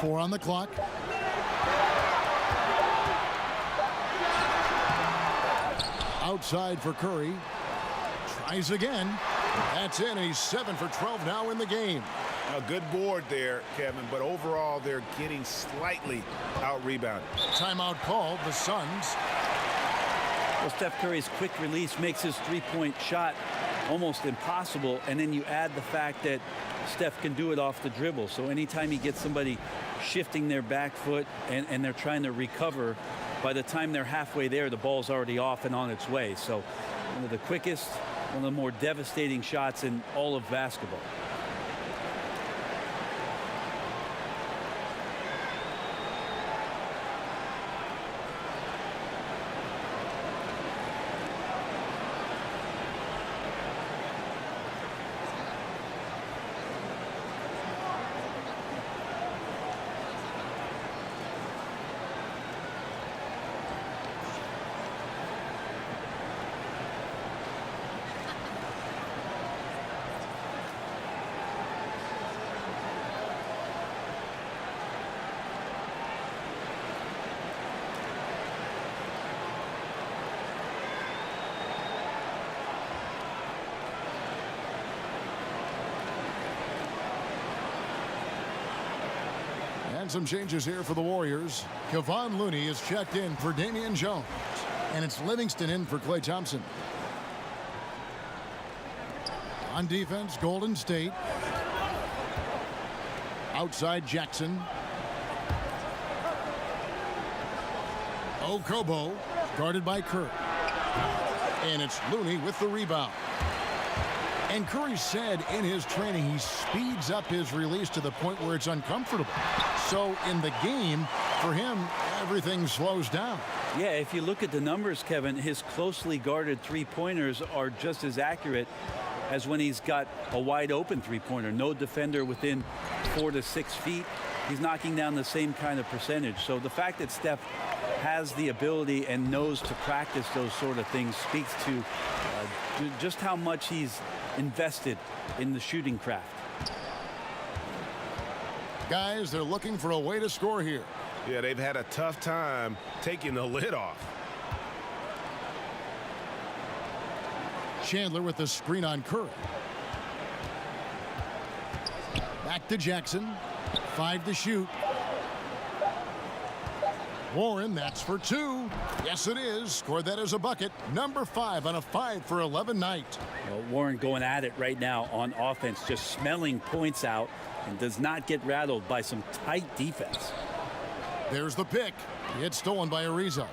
Four on the clock. Outside for Curry. Tries again. That's in. He's 7 for 12 now in the game. A good board there, Kevin, but overall they're getting slightly out-rebounded. Timeout called. The Suns. Well, Steph Curry's quick release makes his three-point shot almost impossible, and then you add the fact that Steph can do it off the dribble. So anytime he gets somebody shifting their back foot and they're trying to recover, by the time they're halfway there, the ball's already off and on its way. So one of the quickest, one of the more devastating shots in all of basketball. And some changes here for the Warriors. Kevon Looney is checked in for Damian Jones. And it's Livingston in for Klay Thompson. On defense, Golden State. Outside, Jackson. Okobo, guarded by Curry. And it's Looney with the rebound. And Curry said in his training he speeds up his release to the point where it's uncomfortable. So in the game, for him, everything slows down. Yeah, if you look at the numbers, Kevin, his closely guarded three-pointers are just as accurate as when he's got a wide open three-pointer. No defender within 4 to 6 feet. He's knocking down the same kind of percentage. So the fact that Steph has the ability and knows to practice those sort of things speaks to just how much he's invested in the shooting craft. Guys, they're looking for a way to score here. Yeah, they've had a tough time taking the lid off. Chandler with the screen on Curry. Back to Jackson. 5 to shoot. Warren, that's for 2. Yes, it is. Scored that as a bucket. Number 5 on a 5 for 11 night. Well, Warren going at it right now on offense, just smelling points out and does not get rattled by some tight defense. There's the pick. It's stolen by Ariza.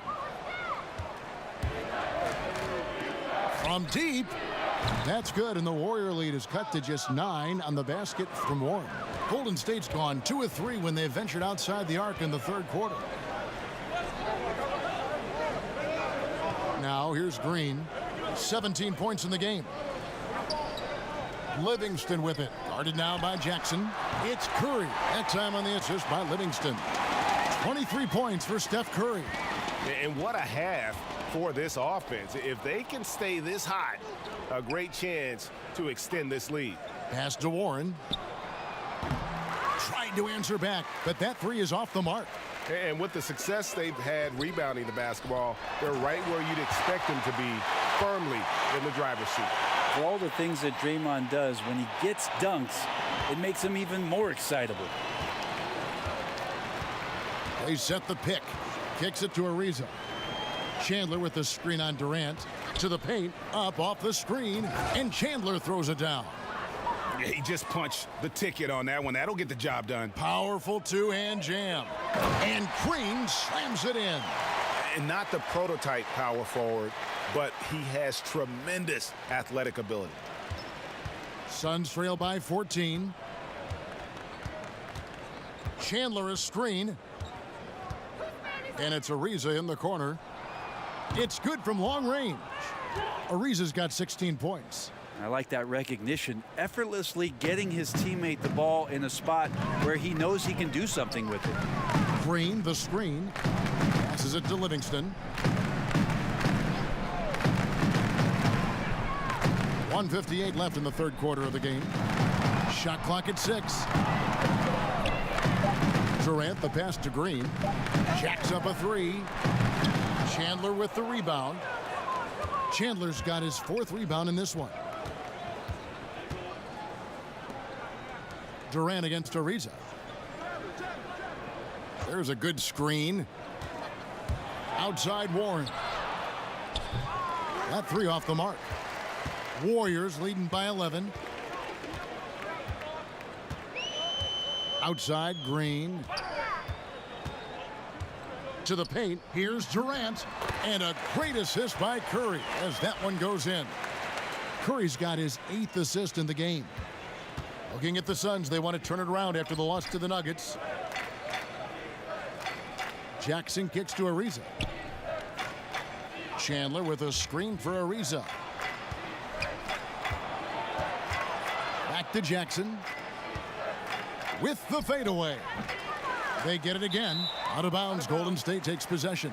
From deep. That's good, and the Warrior lead is cut to just 9 on the basket from Warren. Golden State's gone 2 of 3 when they ventured outside the arc in the third quarter. Now here's Green. 17 points in the game. Livingston with it. Guarded now by Jackson. It's Curry. That time on the assist by Livingston. 23 points for Steph Curry. And what a half for this offense. If they can stay this hot, a great chance to extend this lead. Pass to Warren. Tried to answer back, but that 3 is off the mark. And with the success they've had rebounding the basketball, they're right where you'd expect them to be, firmly in the driver's seat. For all the things that Draymond does, when he gets dunks, it makes him even more excitable. They set the pick. Kicks it to Ariza. Chandler with the screen on Durant. To the paint, up off the screen, and Chandler throws it down. Yeah, he just punched the ticket on that one. That'll get the job done. Powerful two-hand jam. And Green slams it in. And not the prototype power forward, but he has tremendous athletic ability. Suns trail by 14. Chandler a screen. And it's Ariza in the corner. It's good from long range. Ariza's got 16 points. I like that recognition. Effortlessly getting his teammate the ball in a spot where he knows he can do something with it. Green, the screen. Passes it to Livingston. 1:58 left in the third quarter of the game. Shot clock at 6. Durant the pass to Green. Jacks up a 3. Chandler with the rebound. Chandler's got his 4th rebound in this one. Durant against Ariza. There's a good screen. Outside Warren. That 3 off the mark. Warriors leading by 11. Outside Green. To the paint. Here's Durant. And a great assist by Curry as that one goes in. Curry's got his 8th assist in the game. Looking at the Suns, they want to turn it around after the loss to the Nuggets. Jackson kicks to Ariza. Chandler with a screen for Ariza. Back to Jackson. With the fadeaway. They get it again. Out of bounds, Golden State takes possession.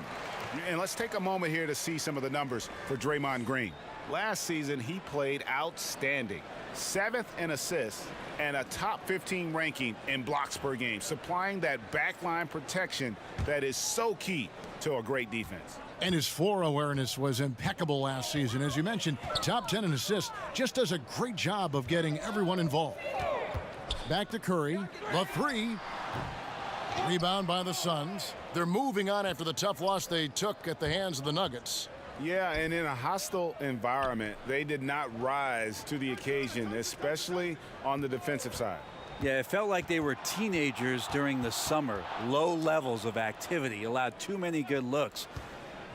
And let's take a moment here to see some of the numbers for Draymond Green. Last season, he played outstanding. 7th in assists and a top 15 ranking in blocks per game, supplying that backline protection that is so key to a great defense. And his floor awareness was impeccable last season. As you mentioned, top 10 in assists, just does a great job of getting everyone involved. Back to Curry, the 3. Rebound by the Suns. They're moving on after the tough loss they took at the hands of the Nuggets. Yeah, and in a hostile environment, they did not rise to the occasion, especially on the defensive side. Yeah, it felt like they were teenagers during the summer. Low levels of activity, allowed too many good looks.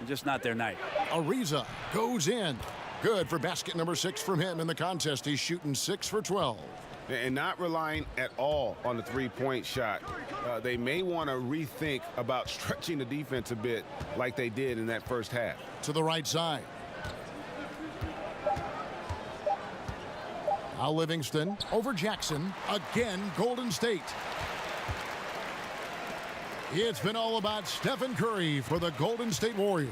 Just not their night. Ariza goes in. Good for basket number 6 from him in the contest. He's shooting 6 for 12. And not relying at all on the three-point shot. They may want to rethink about stretching the defense a bit like they did in that first half. To the right side. Now Livingston over Jackson. Again, Golden State. It's been all about Stephen Curry for the Golden State Warriors.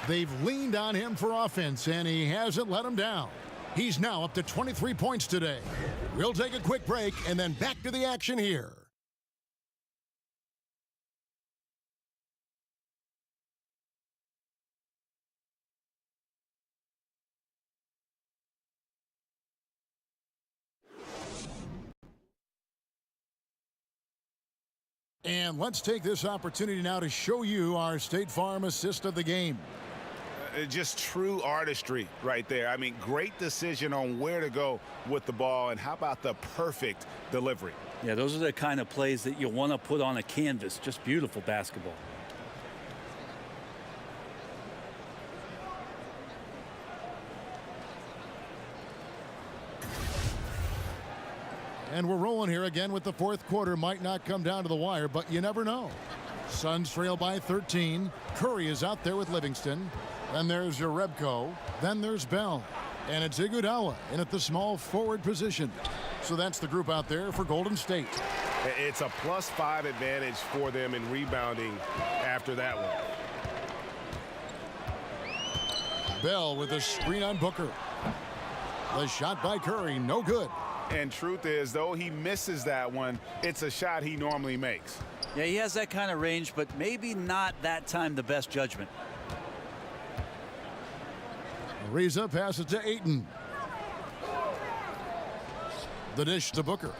They've leaned on him for offense, and he hasn't let them down. He's now up to 23 points today. We'll take a quick break and then back to the action here. And let's take this opportunity now to show you our State Farm assist of the game. Just true artistry right there. I mean, great decision on where to go with the ball, and how about the perfect delivery? Yeah, those are the kind of plays that you want to put on a canvas. Just beautiful basketball. And we're rolling here again with the 4th quarter. Might not come down to the wire, but you never know. Suns trail by 13. Curry is out there with Livingston. Then there's Jerebko. Then there's Bell. And it's Iguodala in at the small forward position. So that's the group out there for Golden State. It's a +5 advantage for them in rebounding after that one. Bell with a screen on Booker. The shot by Curry, no good. And truth is, though he misses that one, it's a shot he normally makes. Yeah, he has that kind of range, but maybe not that time the best judgment. Ariza passes to Ayton. The dish to Booker.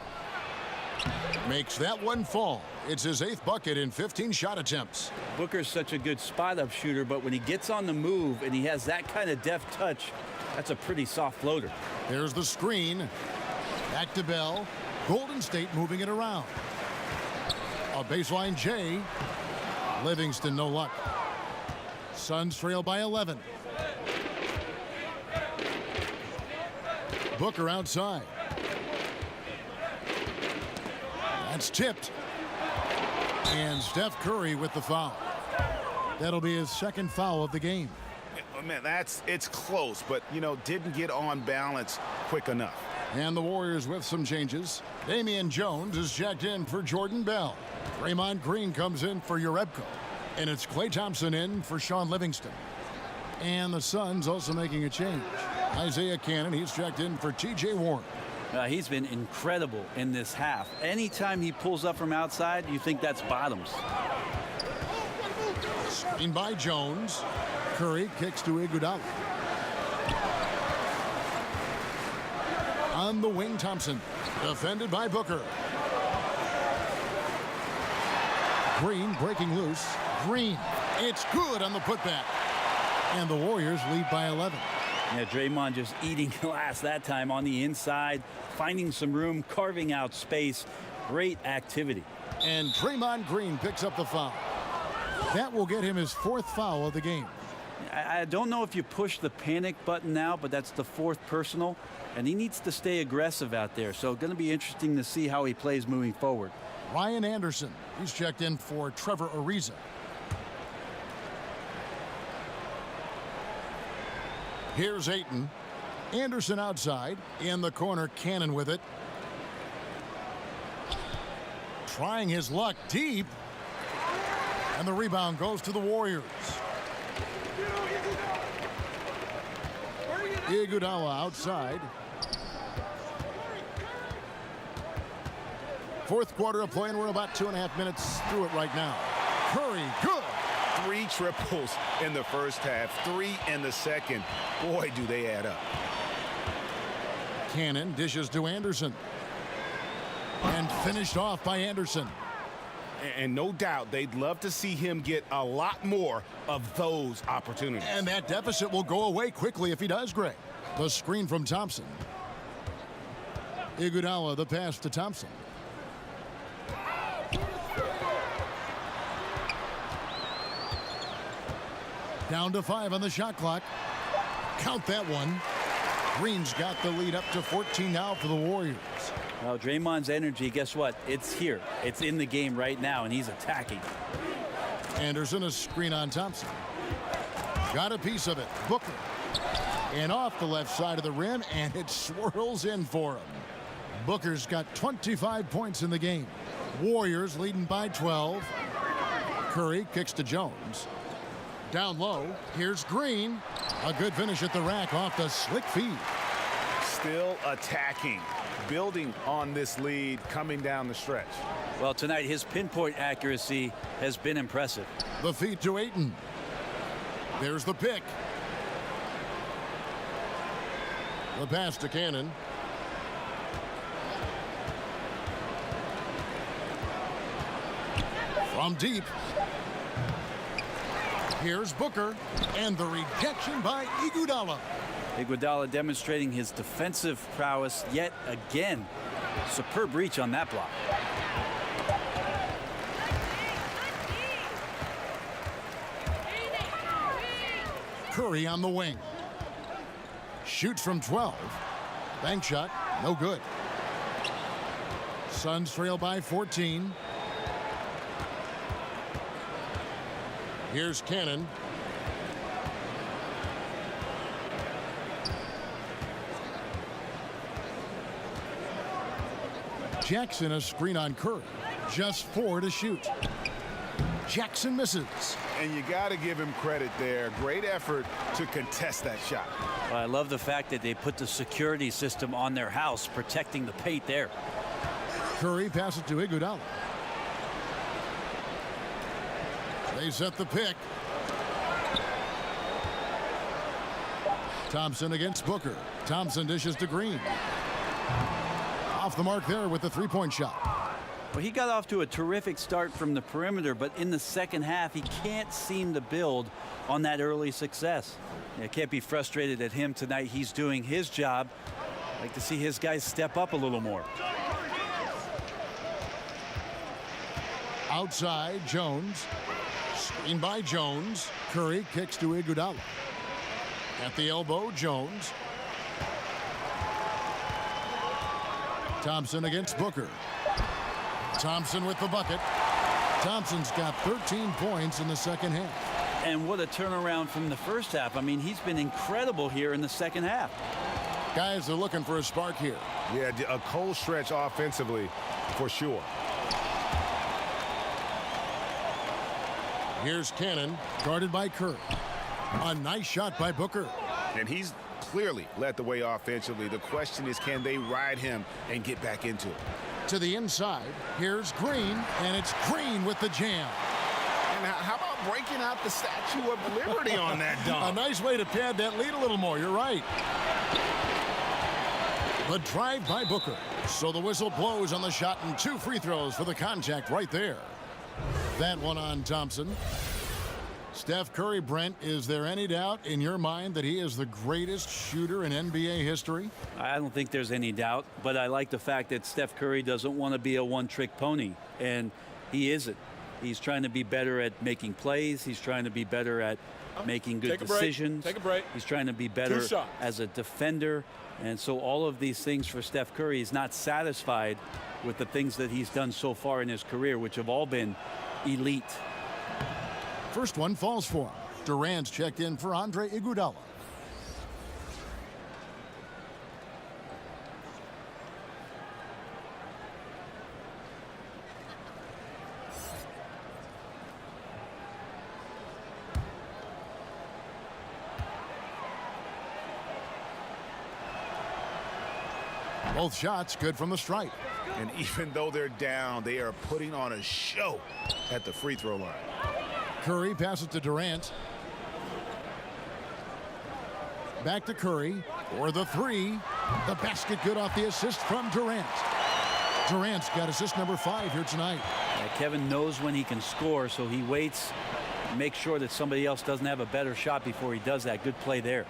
Makes that one fall. It's his 8th bucket in 15 shot attempts. Booker's such a good spot-up shooter, but when he gets on the move and he has that kind of deft touch, that's a pretty soft floater. There's the screen. Back to Bell. Golden State moving it around. A baseline J. Livingston, no luck. Suns trail by 11. Booker outside. It's tipped. And Steph Curry with the foul. That'll be his second foul of the game. Oh, man, it's close, but, didn't get on balance quick enough. And the Warriors with some changes. Damian Jones is checked in for Jordan Bell. Draymond Green comes in for Jerebko. And it's Klay Thompson in for Sean Livingston. And the Suns also making a change. Isaiah Cannon, he's checked in for T.J. Warren. He's been incredible in this half. Anytime he pulls up from outside, you think that's bottoms. Screen by Jones. Curry kicks to Iguodala. On the wing, Thompson. Defended by Booker. Green breaking loose. Green. It's good on the putback. And the Warriors lead by 11. Yeah, Draymond just eating glass that time on the inside, finding some room, carving out space. Great activity. And Draymond Green picks up the foul. That will get him his fourth foul of the game. I don't know if you push the panic button now, but that's the fourth personal, and he needs to stay aggressive out there. So going to be interesting to see how he plays moving forward. Ryan Anderson, he's checked in for Trevor Ariza. Here's Ayton. Anderson outside. In the corner, Cannon with it. Trying his luck deep. And the rebound goes to the Warriors. Iguodala outside. Fourth quarter of play, and we're about 2.5 minutes through it right now. Curry, good. 3 triples in the first half, 3 in the second. Boy, do they add up. Cannon dishes to Anderson. And finished off by Anderson. And no doubt they'd love to see him get a lot more of those opportunities. And that deficit will go away quickly if he does, Greg. The screen from Thompson. Iguodala, the pass to Thompson. Down to 5 on the shot clock. Count that one. Green's got the lead up to 14 now for the Warriors. Well, Draymond's energy, guess what? It's here. It's in the game right now, and he's attacking. Anderson, a screen on Thompson. Got a piece of it. Booker. And off the left side of the rim, and it swirls in for him. Booker's got 25 points in the game. Warriors leading by 12. Curry kicks to Jones. Down low, here's Green. A good finish at the rack off the slick feed. Still attacking, building on this lead coming down the stretch. Well, tonight his pinpoint accuracy has been impressive. The feed to Ayton. There's the pick. The pass to Cannon. From deep. Here's Booker, and the rejection by Iguodala. Iguodala demonstrating his defensive prowess yet again. Superb reach on that block. Curry on the wing. Shoots from 12. Bank shot, no good. Suns trail by 14. Here's Cannon. Jackson, a screen on Curry. Just 4 to shoot. Jackson misses. And you got to give him credit there. Great effort to contest that shot. Well, I love the fact that they put the security system on their house, protecting the paint there. Curry passes to Iguodala. They set the pick. Thompson against Booker. Thompson dishes to Green. Off the mark there with the three-point shot. Well, he got off to a terrific start from the perimeter, but in the second half, he can't seem to build on that early success. You can't be frustrated at him tonight. He's doing his job. I'd like to see his guys step up a little more. Outside, Jones. Screen by Jones. Curry kicks to Iguodala. At the elbow, Jones. Thompson against Booker. Thompson with the bucket. Thompson's got 13 points in the second half. And what a turnaround from the first half. I mean, he's been incredible here in the second half. Guys are looking for a spark here. Yeah, a cold stretch offensively for sure. Here's Cannon, guarded by Kerr. A nice shot by Booker. And he's clearly led the way offensively. The question is, can they ride him and get back into it? To the inside, here's Green, and it's Green with the jam. And how about breaking out the Statue of Liberty on that dunk? A nice way to pad that lead a little more. You're right. The drive by Booker. So the whistle blows on the shot, and 2 free throws for the contact right there. That one on Thompson. Steph Curry, Brent, is there any doubt in your mind that he is the greatest shooter in NBA history? I don't think there's any doubt, but I like the fact that Steph Curry doesn't want to be a one-trick pony, and he isn't. He's trying to be better at making plays. He's trying to be better at making good decisions. Take a break. He's trying to be better as a defender. And so all of these things for Steph Curry, he's not satisfied with the things that he's done so far in his career, which have all been elite. First one falls for him. Durant's checked in for Andre Iguodala. Both shots good from the stripe. And even though they're down, they are putting on a show at the free throw line. Curry passes to Durant. Back to Curry for the 3. The basket good off the assist from Durant. Durant's got assist number 5 here tonight. Kevin knows when he can score, so he waits, makes sure that somebody else doesn't have a better shot before he does that. Good play there.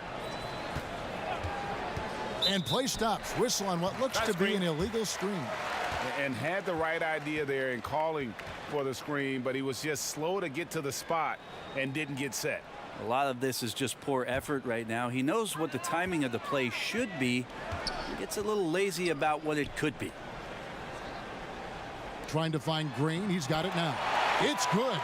And play stops. Whistle on what looks to be an illegal screen. And had the right idea there in calling for the screen, but he was just slow to get to the spot and didn't get set. A lot of this is just poor effort right now. He knows what the timing of the play should be. He gets a little lazy about what it could be. Trying to find Green. He's got it now. It's good.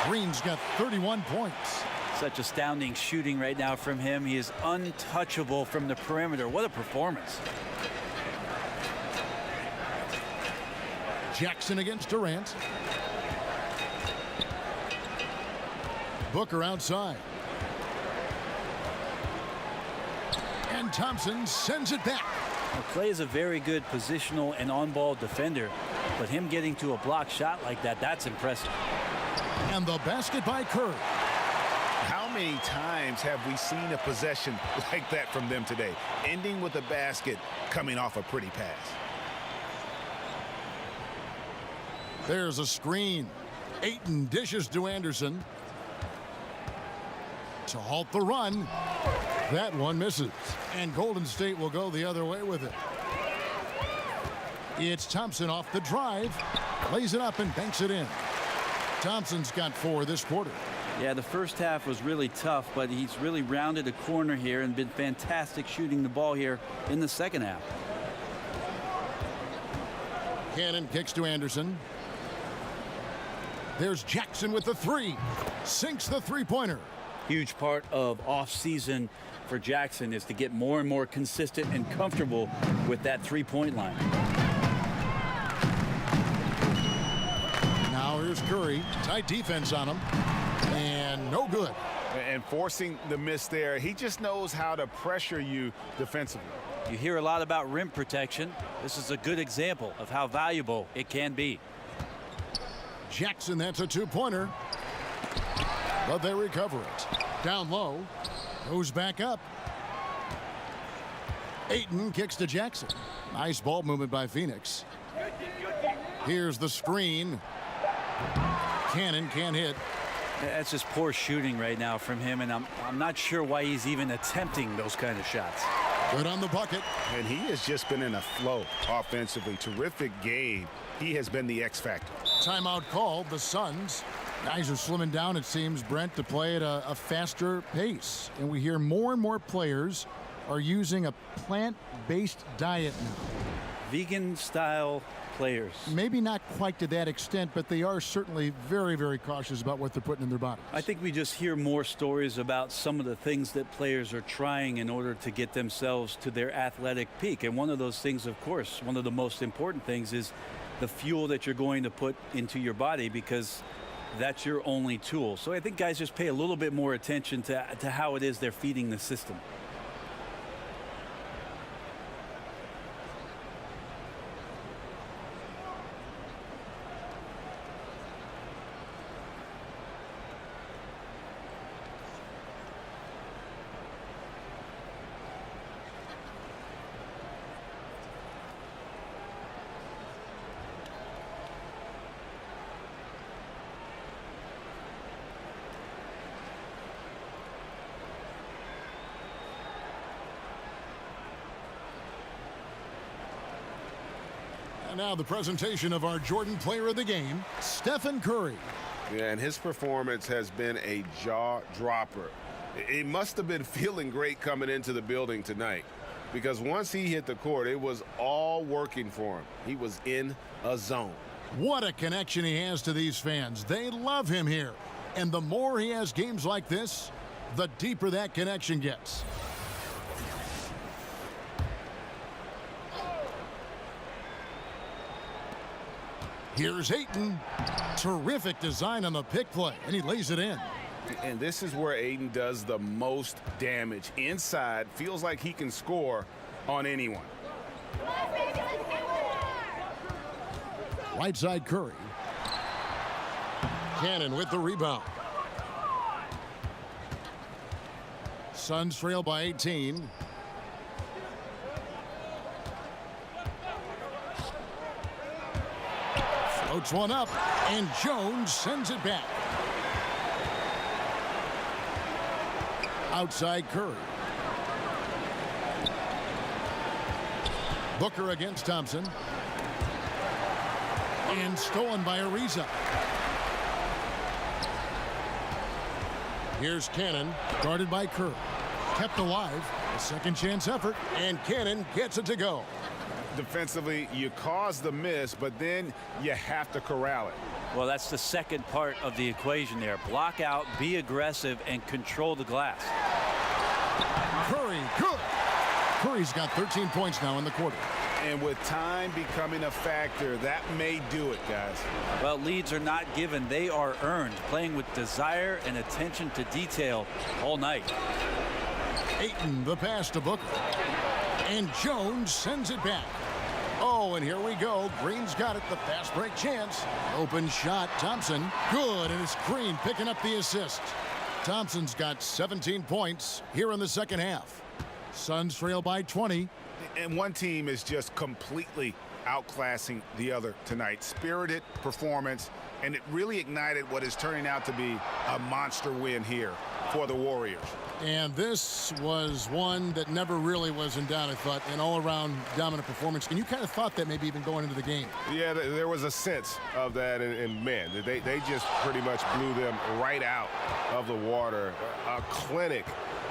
Green's got 31 points. Such astounding shooting right now from him. He is untouchable from the perimeter. What a performance. Jackson against Durant. Booker outside. And Thompson sends it back. Well, Clay is a very good positional and on-ball defender, but him getting to a block shot like that, that's impressive. And the basket by Curry. How many times have we seen a possession like that from them today? Ending with a basket, coming off a pretty pass. There's a screen. Ayton dishes to Anderson. To halt the run. That one misses. And Golden State will go the other way with it. It's Thompson off the drive. Lays it up and banks it in. Thompson's got 4 this quarter. Yeah, the first half was really tough, but he's really rounded a corner here and been fantastic shooting the ball here in the second half. Cannon kicks to Anderson. There's Jackson with the 3. Sinks the three-pointer. Huge part of off-season for Jackson is to get more and more consistent and comfortable with that three-point line. Now here's Curry. Tight defense on him. And no good. And forcing the miss there, he just knows how to pressure you defensively. You hear a lot about rim protection. This is a good example of how valuable it can be. Jackson, that's a 2-pointer. But they recover it. Down low. Goes back up. Ayton kicks to Jackson. Nice ball movement by Phoenix. Here's the screen. Cannon can't hit. That's just poor shooting right now from him, and I'm not sure why he's even attempting those kind of shots. Good on the bucket. And he has just been in a flow offensively. Terrific game. He has been the X factor. Timeout called. The Suns. Guys are slimming down, it seems, Brent, to play at a faster pace. And we hear more and more players are using a plant-based diet now. vegan-style players. Maybe not quite to that extent, but they are certainly very, very cautious about what they're putting in their bodies. I think we just hear more stories about some of the things that players are trying in order to get themselves to their athletic peak. And one of those things, of course, one of the most important things is the fuel that you're going to put into your body, because that's your only tool. So I think guys just pay a little bit more attention to how it is they're feeding the system. And now the presentation of our Jordan Player of the Game, Stephen Curry. Yeah, and his performance has been a jaw-dropper. He must have been feeling great coming into the building tonight, because once he hit the court, it was all working for him. He was in a zone. What a connection he has to these fans. They love him here. And the more he has games like this, the deeper that connection gets. Here's Ayton. Terrific design on the pick play, and he lays it in. And this is where Ayton does the most damage. Inside, feels like he can score on anyone. Right side Curry. Cannon with the rebound. Suns trail by 18. Floats one up, and Jones sends it back. Outside Curry. Booker against Thompson. And stolen by Ariza. Here's Cannon, guarded by Curry. Kept alive, a second chance effort, and Cannon gets it to go. Defensively, you cause the miss, but then you have to corral it. Well, that's the second part of the equation there. Block out, be aggressive, and control the glass. Curry, good. Curry's got 13 points now in the quarter. And with time becoming a factor, that may do it, guys. Well, leads are not given. They are earned, playing with desire and attention to detail all night. Ayton, the pass to Booker. And Jones sends it back. Oh, and here we go. Green's got it, the fast break chance. Open shot, Thompson. Good, and it's Green picking up the assist. Thompson's got 17 points here in the second half. Suns trail by 20. And one team is just completely outclassing the other tonight. Spirited performance, and it really ignited what is turning out to be a monster win here for the Warriors. And this was one that never really was in doubt, I thought, an all-around dominant performance. And you kind of thought that maybe even going into the game. Yeah, there was a sense of that, and man, they just pretty much blew them right out of the water. A clinic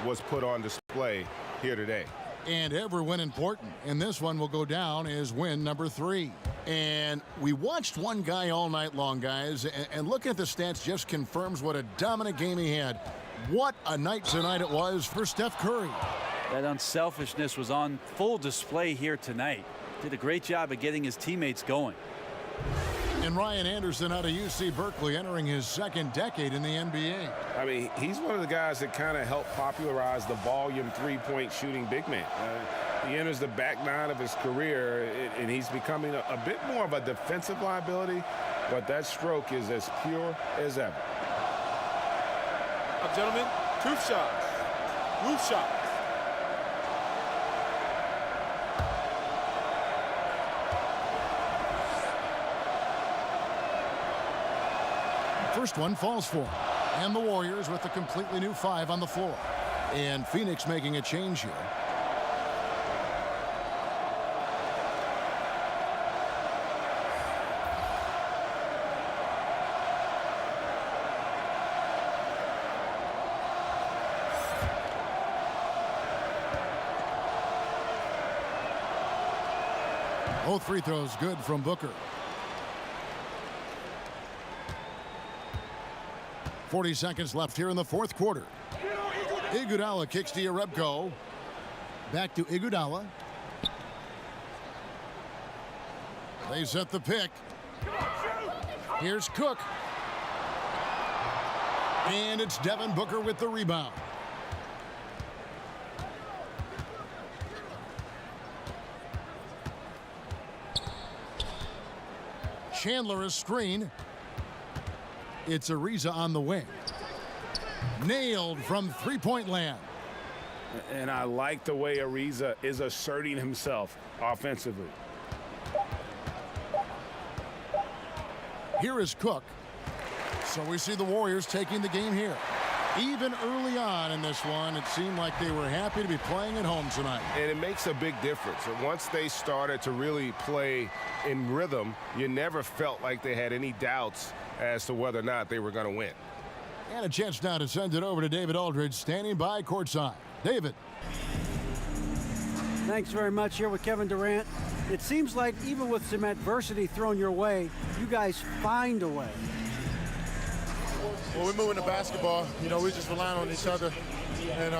was put on display here today. And every win important. And this one will go down as win number 3. And we watched one guy all night long, guys, and looking at the stats just confirms what a dominant game he had. What a night tonight it was for Steph Curry. That unselfishness was on full display here tonight. Did a great job of getting his teammates going. And Ryan Anderson out of UC Berkeley, entering his second decade in the NBA. I mean, he's one of the guys that kind of helped popularize the volume three-point shooting big man. He enters the back nine of his career, and he's becoming a bit more of a defensive liability, but that stroke is as pure as ever. Gentlemen, two shots. Roof shots. First one falls for him. And the Warriors with a completely new 5 on the floor. And Phoenix making a change here. Both free throws good from Booker. 40 seconds left here in the fourth quarter. Iguodala kicks to Jerebko. Back to Iguodala. They set the pick. Here's Cook. And it's Devin Booker with the rebound. Chandler a screen. It's Ariza on the wing. Nailed from three-point land. And I like the way Ariza is asserting himself offensively. Here is Cook. So we see the Warriors taking the game here. Even early on in this one, it seemed like they were happy to be playing at home tonight. And it makes a big difference. Once they started to really play in rhythm, you never felt like they had any doubts as to whether or not they were going to win. And a chance now to send it over to David Aldridge, standing by courtside. David. Thanks very much. Here with Kevin Durant. It seems like even with some adversity thrown your way, you guys find a way. Well, we're moving the basketball. You know, we're just relying on each other. And,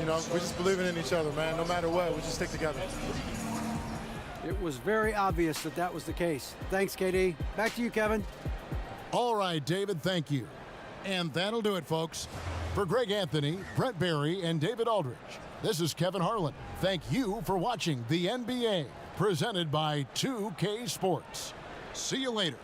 you know, we're just believing in each other, man. No matter what, we just stick together. It was very obvious that that was the case. Thanks, KD. Back to you, Kevin. All right, David, thank you. And that'll do it, folks. For Greg Anthony, Brent Barry, and David Aldridge, this is Kevin Harlan. Thank you for watching the NBA, presented by 2K Sports. See you later.